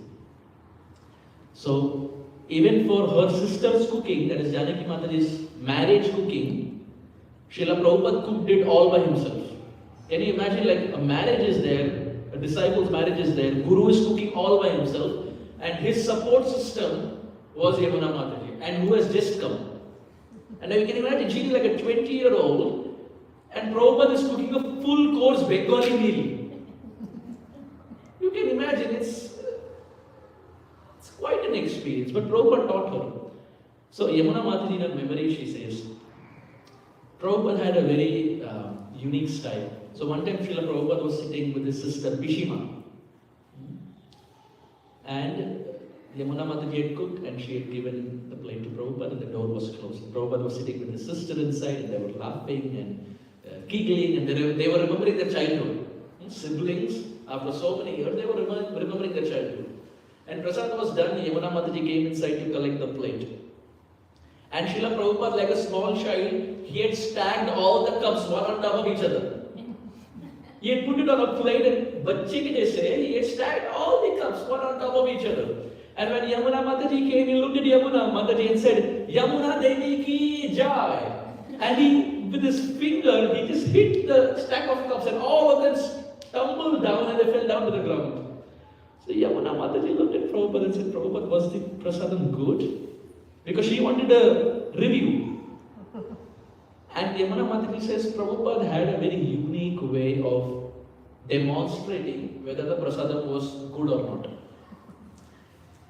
So, even for her sister's cooking, that is Janaki Mataji's marriage cooking, Srila Prabhupada cooked it all by himself. Can you imagine, like a marriage is there, a disciple's marriage is there, Guru is cooking all by himself, and his support system was Yamuna Mataji, and who has just come. And now you can imagine, she is like a 20-year-old, and Prabhupada is cooking a full course Bengali meal. You can imagine, it's quite an experience, but Prabhupada taught her. So Yamuna Mataji, in her memory, she says, Prabhupada had a very unique style. So one time Srila Prabhupada was sitting with his sister Bishima. And Yamuna Mataji had cooked and she had given the plate to Prabhupada and the door was closed. Prabhupada was sitting with his sister inside and they were laughing and giggling and they were remembering their childhood. Siblings, after so many years, they were remembering their childhood. And Prasad was done, Yamuna Mataji came inside to collect the plate. And Srila Prabhupada, like a small child, he had stacked all the cups one on top of each other. He had put it on a plate and bacche ke jaise, he had stacked all the cups one on top of each other. And when Yamuna Mataji came, he looked at Yamuna Mataji and said, Yamuna Devi ki jai. And he, with his finger, he just hit the stack of cups and all of them tumbled down and they fell down to the ground. So Yamuna Mataji looked at Prabhupada and said, Prabhupada, was the prasadam good? Because she wanted a review. And Yamuna Mataji says Prabhupada had a very unique way of demonstrating whether the prasadam was good or not.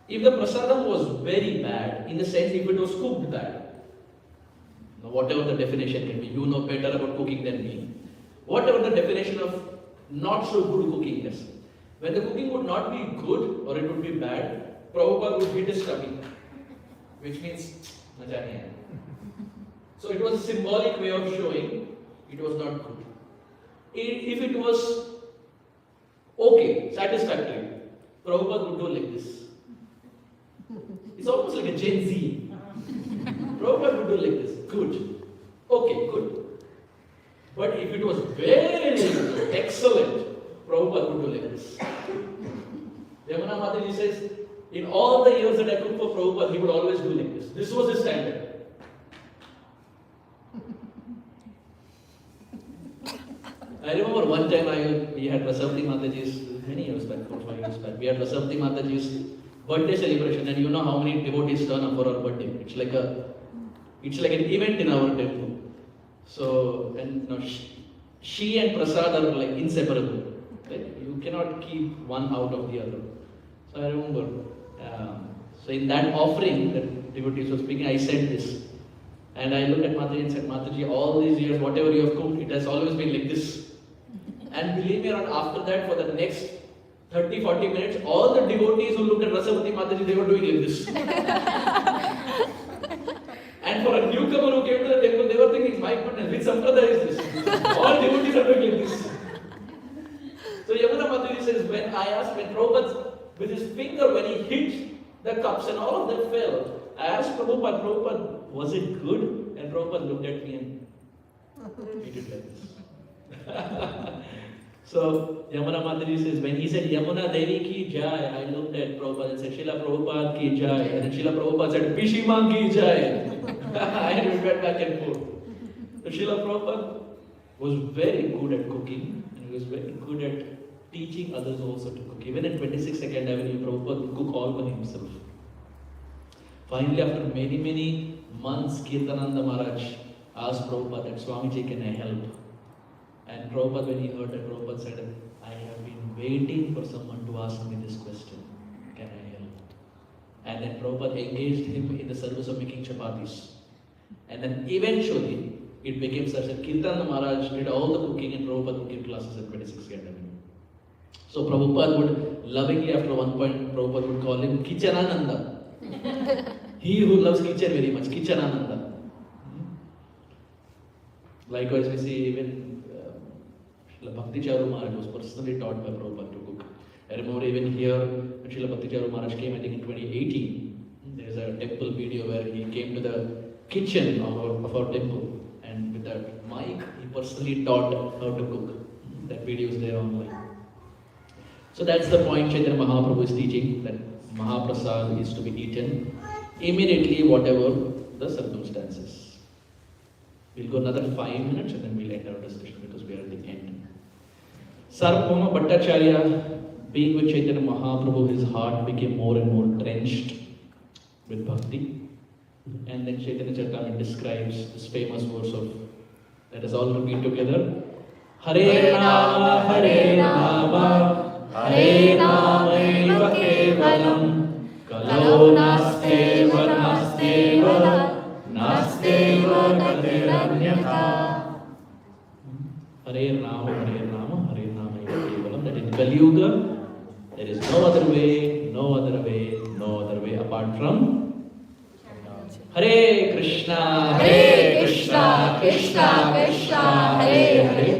If the prasadam was very bad, in the sense if it was cooked bad, whatever the definition can be, you know better about cooking than me. Whatever the definition of not so good cooking is. When the cooking would not be good or it would be bad, Prabhupada would hit his tummy, which means maja nahi hai. So it was a symbolic way of showing it was not good. If it was okay, satisfactory, Prabhupada would do like this. It's almost like a Gen Z. Prabhupada would do like this. Good. Okay, good. But if it was very excellent, Prabhupada would do like this. Yamuna Mataji says, in all the years that I cooked for Prabhupada, he would always do like this. This was his standard. I remember one time we had Rasavati Mataji's, many years back, 4-5 years back, we had Rasavati Mataji's birthday celebration, and you know how many devotees turn up for our birthday. It's like an event in our temple. So, and you know, she and Prasad are like inseparable. Like, you cannot keep one out of the other. So I remember, so in that offering that devotees were speaking, I said this. And I looked at Mataji and said, Mataji, all these years, whatever you have cooked, it has always been like this. And believe me or not, after that, for the next 30-40 minutes, all the devotees who looked at Rasavati Mataji, they were doing like this. And for a newcomer who came to the temple, they were thinking, my goodness, which sampradaya is this? All devotees are doing like this. So Yamuna Mataji says, when Prabhupada, with his finger, when he hit the cups and all of them fell, I asked Prabhupada, was it good? And Prabhupada looked at me and he did like this. So Yamuna Mataji says, when he said Yamuna Devi ki jai, I looked at Prabhupada and said, Srila Prabhupada ki jai. And then Srila Prabhupada said, Pishima ki jai. And we went back and forth. So Srila Prabhupada was very good at cooking, and he was very good at teaching others also to cook. Even in 26 Second Avenue, Prabhupada would cook all by himself. Finally, after many months, Kirtananda Maharaj asked Prabhupada that, Swamiji, can I help? And Prabhupada, when he heard that, Prabhupada said, I have been waiting for someone to ask me this question. Can I help? And then Prabhupada engaged him in the service of making chapatis. And then eventually, it became such that Kirtananda Maharaj did all the cooking and Prabhupada would give classes at 26 Second Avenue. So Prabhupada would lovingly, after one point, Prabhupada would call him Kitchenananda. He who loves kitchen very much, Kitchenananda. Likewise, we see even Bhakti Charu Maharaj was personally taught by Prabhupada to cook. I remember even here, when Srila Bhakti Charu Maharaj came, I think in 2018, there is a temple video where he came to the kitchen of our temple, and with that mic, he personally taught how to cook. That video is there online. So that's the point Chaitanya Mahaprabhu is teaching, that Mahaprasad is to be eaten immediately, whatever the circumstances. We'll go another 5 minutes and then we'll end our discussion because we are at the end. Sarvabhauma Bhattacharya, being with Chaitanya Mahaprabhu, his heart became more and more drenched with bhakti. And then Chaitanya Charitamrita describes this famous verse of, let us all repeat together, Hare Rama, Hare Rama, Hare Rama eva kevalam, Kalo nasteva nasteva, nasteva gatiranyatha. Hare Rama, Hare Rama, Hare Rama eva kevalam. That in Kali Yuga, there is no other way, no other way, no other way apart from Hare Krishna, Krishna Krishna, Hare Hare,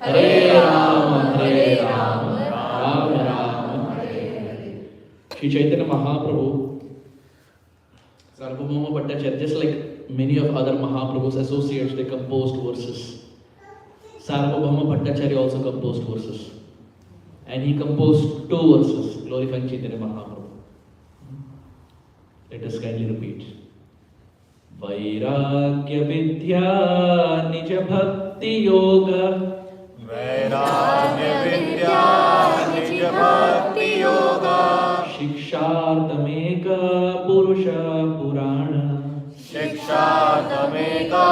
Hare Rama, Rama Rama, Hare Hare. Sri Chaitanya Mahaprabhu, Sarvabhauma Bhattacharya, just like many of other Mahaprabhu's associates, they composed verses. Sarvabhauma Bhattacharya also composed verses. And he composed 2 verses glorifying Chaitanya Mahaprabhu. Let us kindly repeat. Vairagya Vidya Nija Bhakti Yoga.
Vairagya Vidya Nija Bhakti Yoga.
Shikshartameka Purusha Purana.
Shikshartameka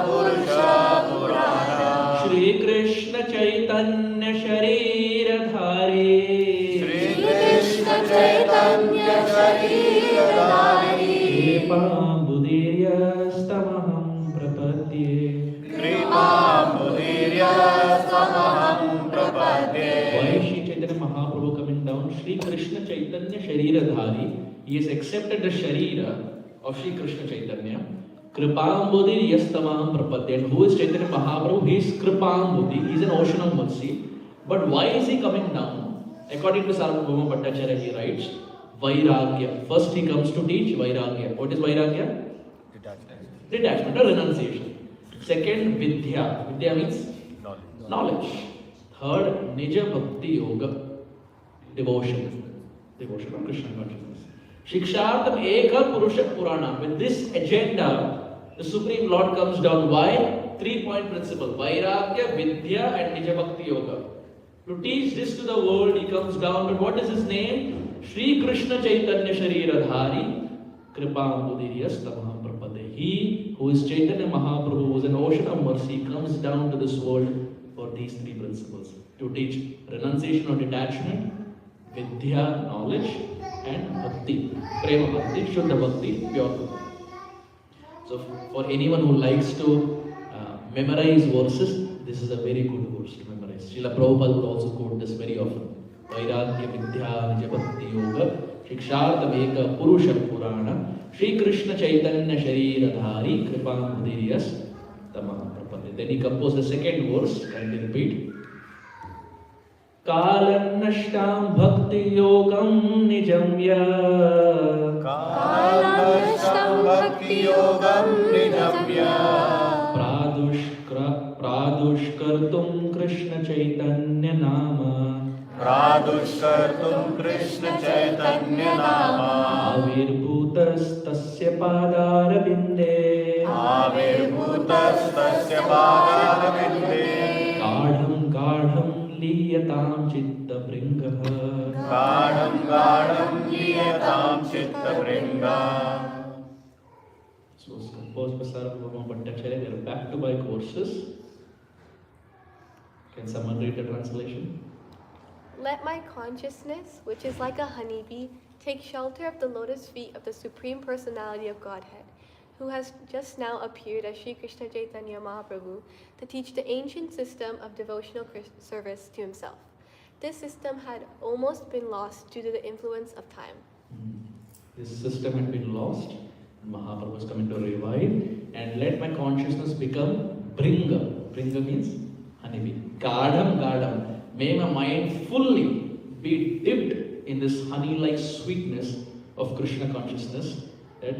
Purusha Purana.
Shri Krishna Chaitanya Shariradhari.
Shri Krishna Chaitanya Shariradhari.
Kripabudiryastamaham prapadye.
Kripabudiryastamaham prapadye.
Why is Sri Chaitanya Mahaprabhu coming down? Shri Krishna Chaitanya Shariradhari. He has accepted the Sharira of Shri Krishna Chaitanya. Kripabudiryastamaham prapadye. And who is Chaitanya Mahaprabhu? He is Kripambudi. He is an ocean of mercy. But why is he coming down? According to Sarvabhauma Bhattacharya, he writes, Vairagya. First he comes to teach Vairagya. What is Vairagya? Detachment or renunciation. Second, Vidya. Vidya means Knowledge. Third, Nija Bhakti Yoga, devotion of Krishna consciousness. Shikshartam Eka Purusha Purana. With this agenda, the Supreme Lord comes down. Why? 3-point principle: Vairagya, Vidya, and Nija Bhakti Yoga. To teach this to the world, he comes down. But what is his name? Shri Krishna Chaitanya Shariradhari Kripamudiriya Tamaham Prapade. He who is Chaitanya Mahaprabhu, who is an ocean of mercy, comes down to this world for these 3 principles. To teach renunciation or detachment, Vidya, knowledge, and Bhakti. Prema Bhakti, Shuddha Bhakti, pure Bhakti. So for anyone who likes to memorize verses, this is a very good verse to memorize. Srila Prabhupada would also quote this very often. Vairagya Vidya Nija Bhakti Yoga Shikshartam Eka Purusha Purana Shri Krishna Chaitanya Shariradhari Kripamudiriya Tamaham Prapade. Then he composed the second verse. Kindly repeat. Kalanashtam Bhakti Yogam Nijamya
Kalanashtam Bhakti Yogam Nijamya
Pradushkartum Krishna Chaitanya Nama
Pradushkartum Krishna Chaitanya Nama
Avirbhutastasya Padarabinde
Avirbhutastasya Padarabinde
Gadham Liyatam Chitta Bringaha
Gadham Liyatam Chitta Bringa.
So it's composed by Sarvabhauma Bhattacharya. They are back-to-back verses. Can someone read the translation?
Let my consciousness, which is like a honeybee, take shelter of the lotus feet of the Supreme Personality of Godhead, who has just now appeared as Sri Krishna Chaitanya Mahaprabhu to teach the ancient system of devotional service to himself. This system had almost been lost due to the influence of time.
This system had been lost. Mahaprabhu was coming to revive. And let my consciousness become Bringa. Bringa means honeybee. Gadham. May my mind fully be dipped in this honey-like sweetness of Krishna consciousness that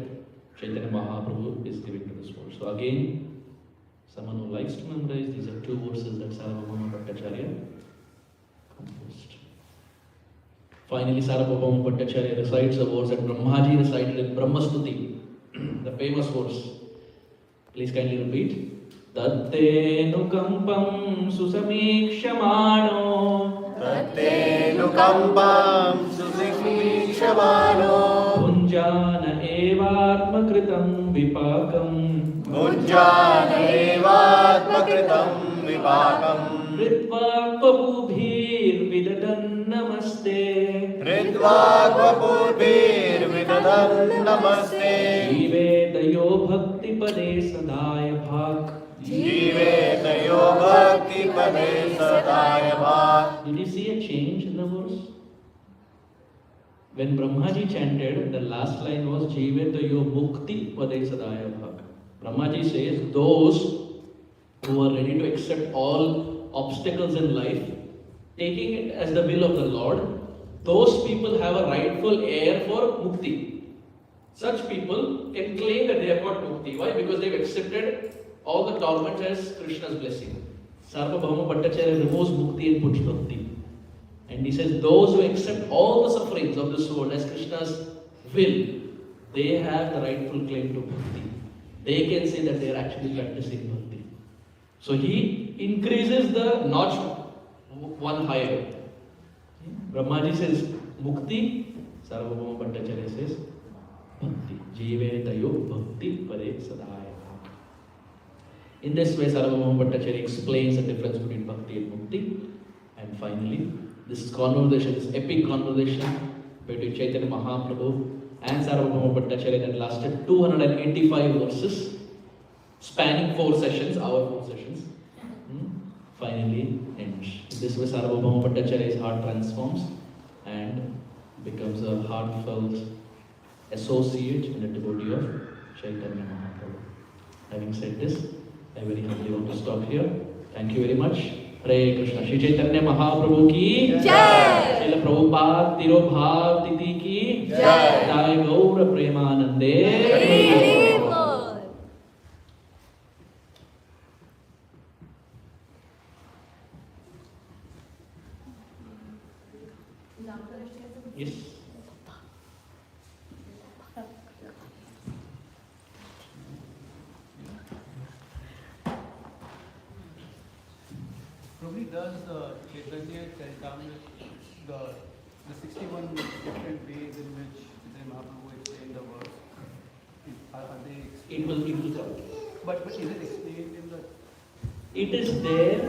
Chaitanya Mahaprabhu is giving to this world. So again, someone who likes to memorize, these are 2 verses that Sarvabhauma Bhattacharya composed. Finally, Sarvabhauma Bhattacharya recites a verse that Brahmaji recited in Brahmastuti, the famous verse. Please kindly repeat. Tatte nukampam susamikshamano
Tatte nukampam susamikshamano
Bhunjana evatmakritam vipakam
Bhunjana evatmakritam vipakam
Ritva papubhir vidadan namaste
Ritva papubhir vidadan namaste
Jivedayo bhakti pade sadaya bhak
Jivetayo bhakti pade sadaya bhak.
Did you see a change in the verse? When Brahmaji chanted, the last line was Jivetayo bhakti pade sadaya bhak. Brahmaji says those who are ready to accept all obstacles in life, taking it as the will of the Lord, those people have a rightful heir for mukti. Such people can claim that they have got mukti. Why? Because they have accepted all the torments as Krishna's blessing. Sarvabhauma Bhattacharya removes mukti and puts bhakti. And he says those who accept all the sufferings of this world as Krishna's will, they have the rightful claim to bhakti. They can say that they are actually practicing bhakti. So he increases the notch one higher. Brahmaji says mukti, Sarvabhauma Bhattacharya says bhakti. Jivetayo bhakti pare sadaya. In this way, Sarvabhauma Bhattacharya explains the difference between bhakti and mukti. And finally, this conversation, this epic conversation between Chaitanya Mahaprabhu and Sarvabhauma Bhattacharya that lasted 285 verses, spanning 4 sessions, our 4 sessions, finally ends. In this way, Sarvabhauma Bhattacharya's heart transforms and becomes a heartfelt associate and a devotee of Chaitanya Mahaprabhu. Having said this, I very humbly want to stop here. Thank you very much. Hare Krishna. Shri Chaitanya Mahaprabhu ki
Jai.
Srila Prabhupada Tirobhav Titi ki
Jai.
Jai Gaura Premanande.
Hare Lord.
Yes.
Probably does Chaitanya Charitamrita, the 61 different ways in which Chaitanya Mahaprabhu explained the verse, are they explained?
It will come.
But is it explained in the...
It is there.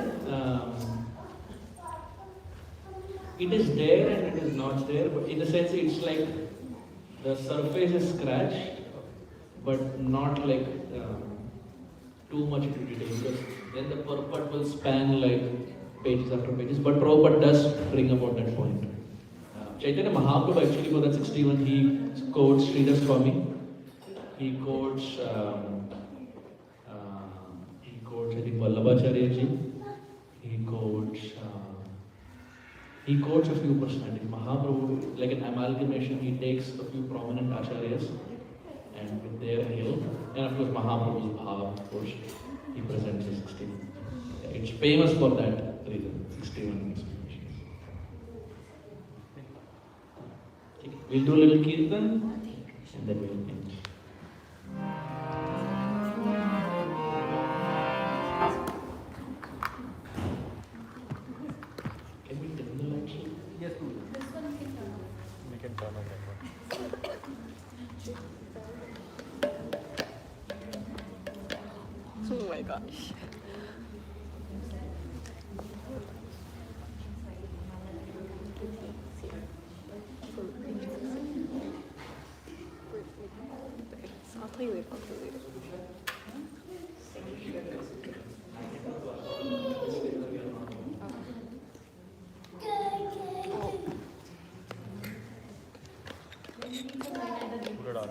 It is there and it is not there. But in a sense, it's like the surface is scratched, but not like too much into detail, because then the purport will span like pages after pages. But Prabhupada does bring about that point. Chaitanya Mahaprabhu actually for that 61, he quotes Sridhar Swami. He quotes I think Vallabhacharya ji. He quotes a few personalities. Mahaprabhu, like an amalgamation, he takes a few prominent acharyas and with their help, and of course Mahaprabhu's bhav, of course, he presents the 61. It's famous for that reason, 61 explanations. Okay. We'll do a little kirtan and then we'll end. Can we turn the lights?
Yes, Guru.
We can turn on that one.
Oh my gosh. I'll tell you later.
Put it on.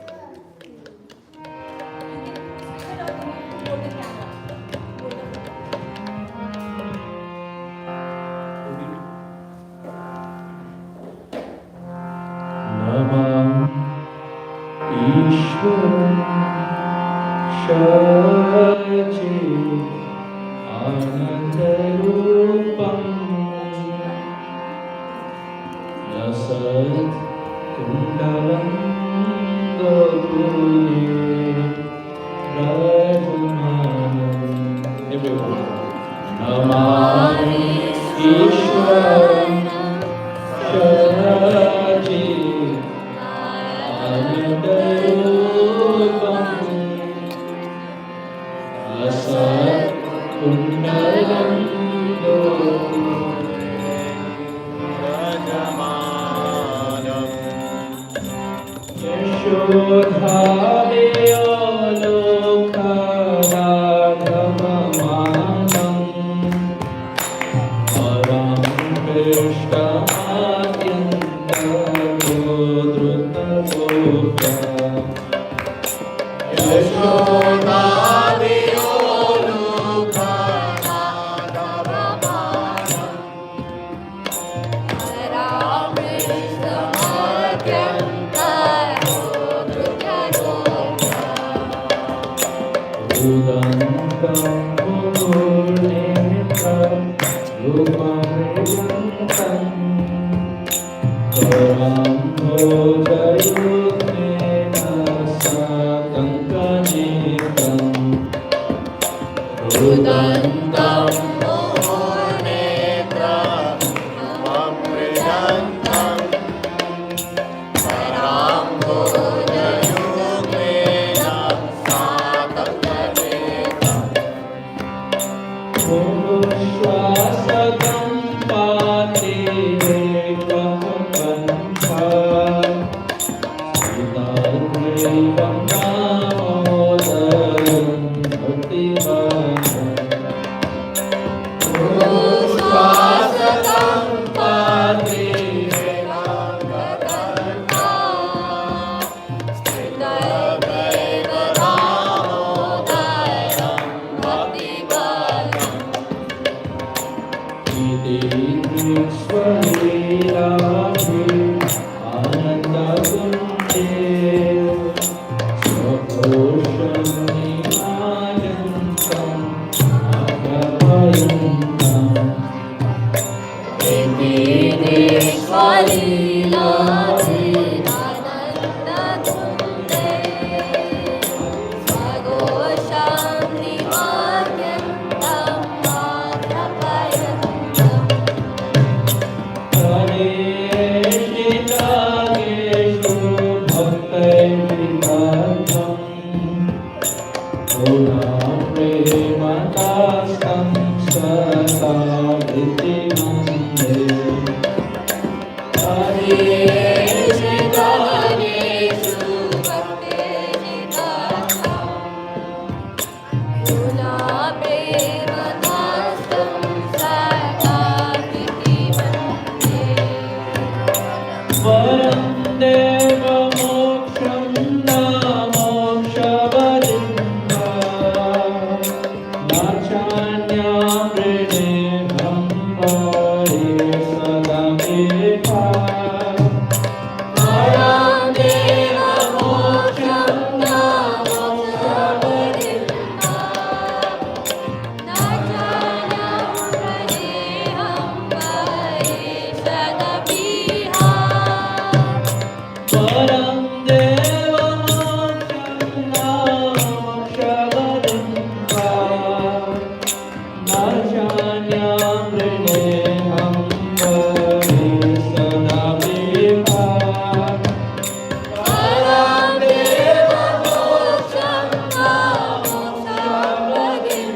प्रेमकास्तं सदा वृत्तिमन्दे वरं देव मोक्षं न मोक्षवदिं न चान्यामृणेहं वरे सदा मेधा वरं देव मोक्षं न मोक्षवदिं परं देव मोक्षं न मोक्षवदिं न चान्यामृणेहं वरे सदा मेधा परं देव मोक्षं न मोक्षवदिं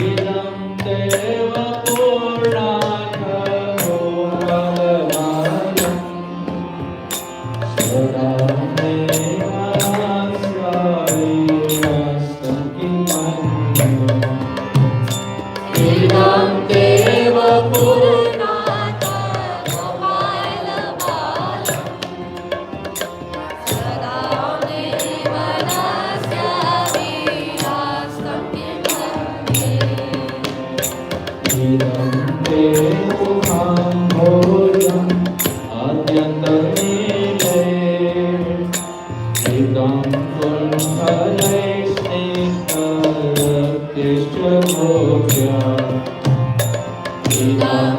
इदं देव पुराणो भगवान् सदा मे आश्रयस्तं इदं देव इदं देवोऽहं भोजम् अद्यन्तनीले इदं पुण्यफलैस्निग्धरक्तिश्च भोग्या इदं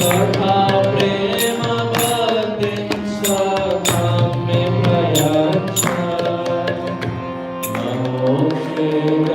Sakha prema bhakti Sakha me prayacha Namo Shri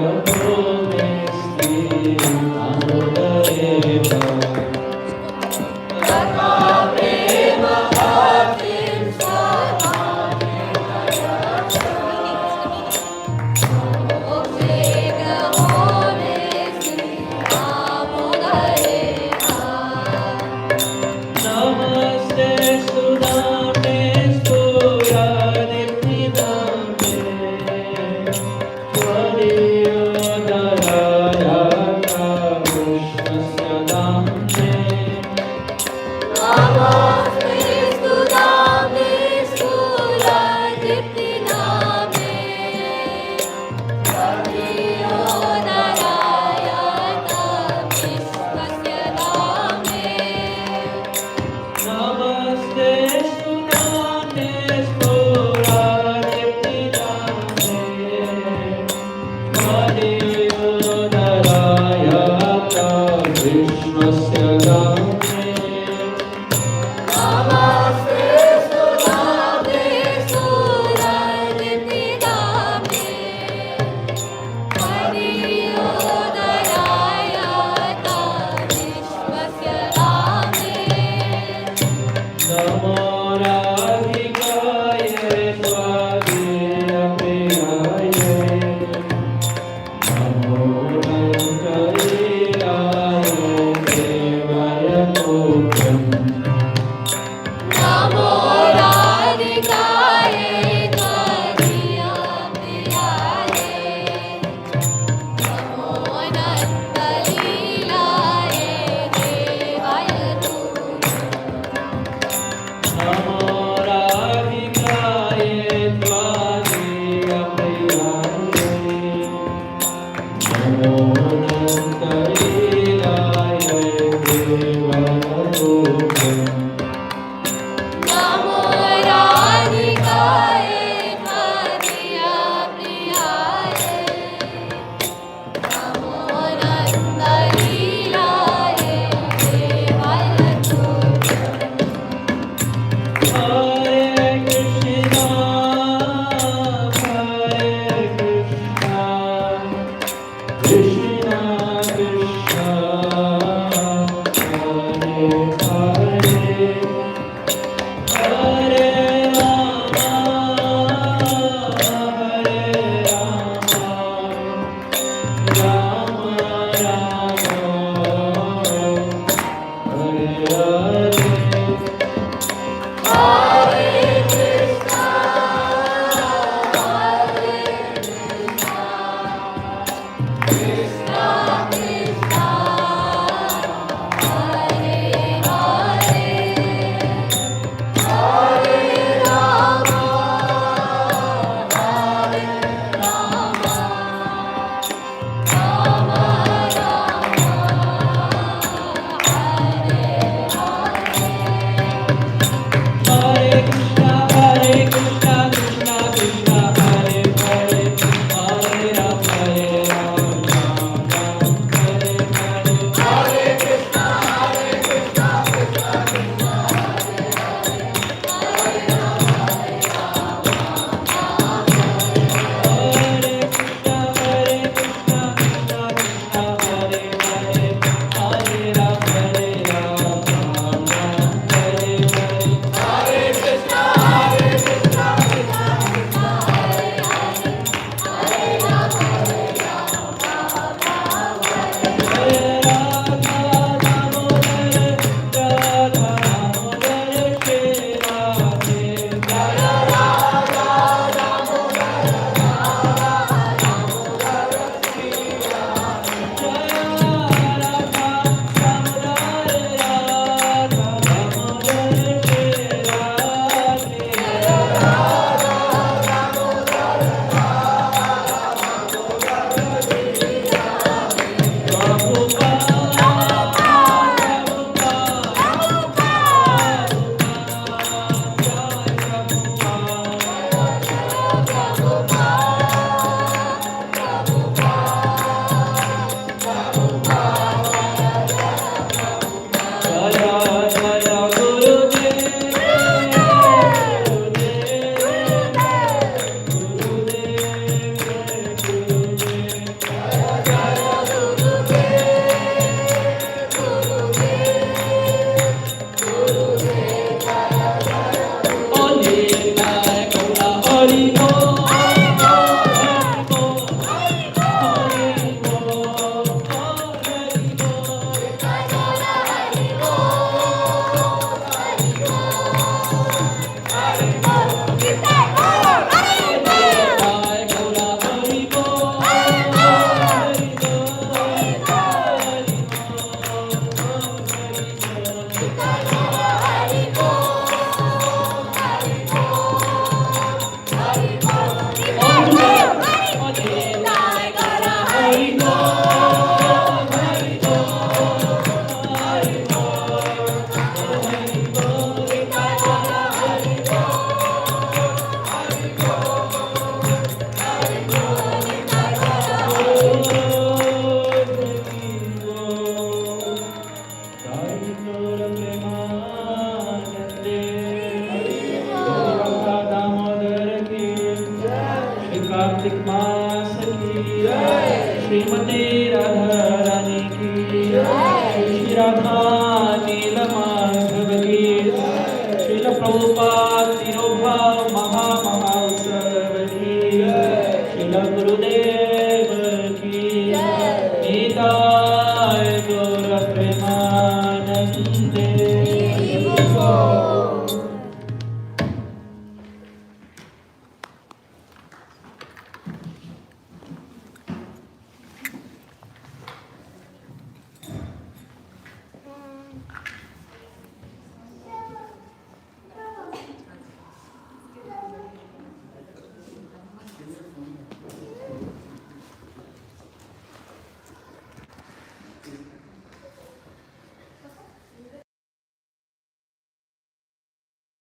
Shri Radha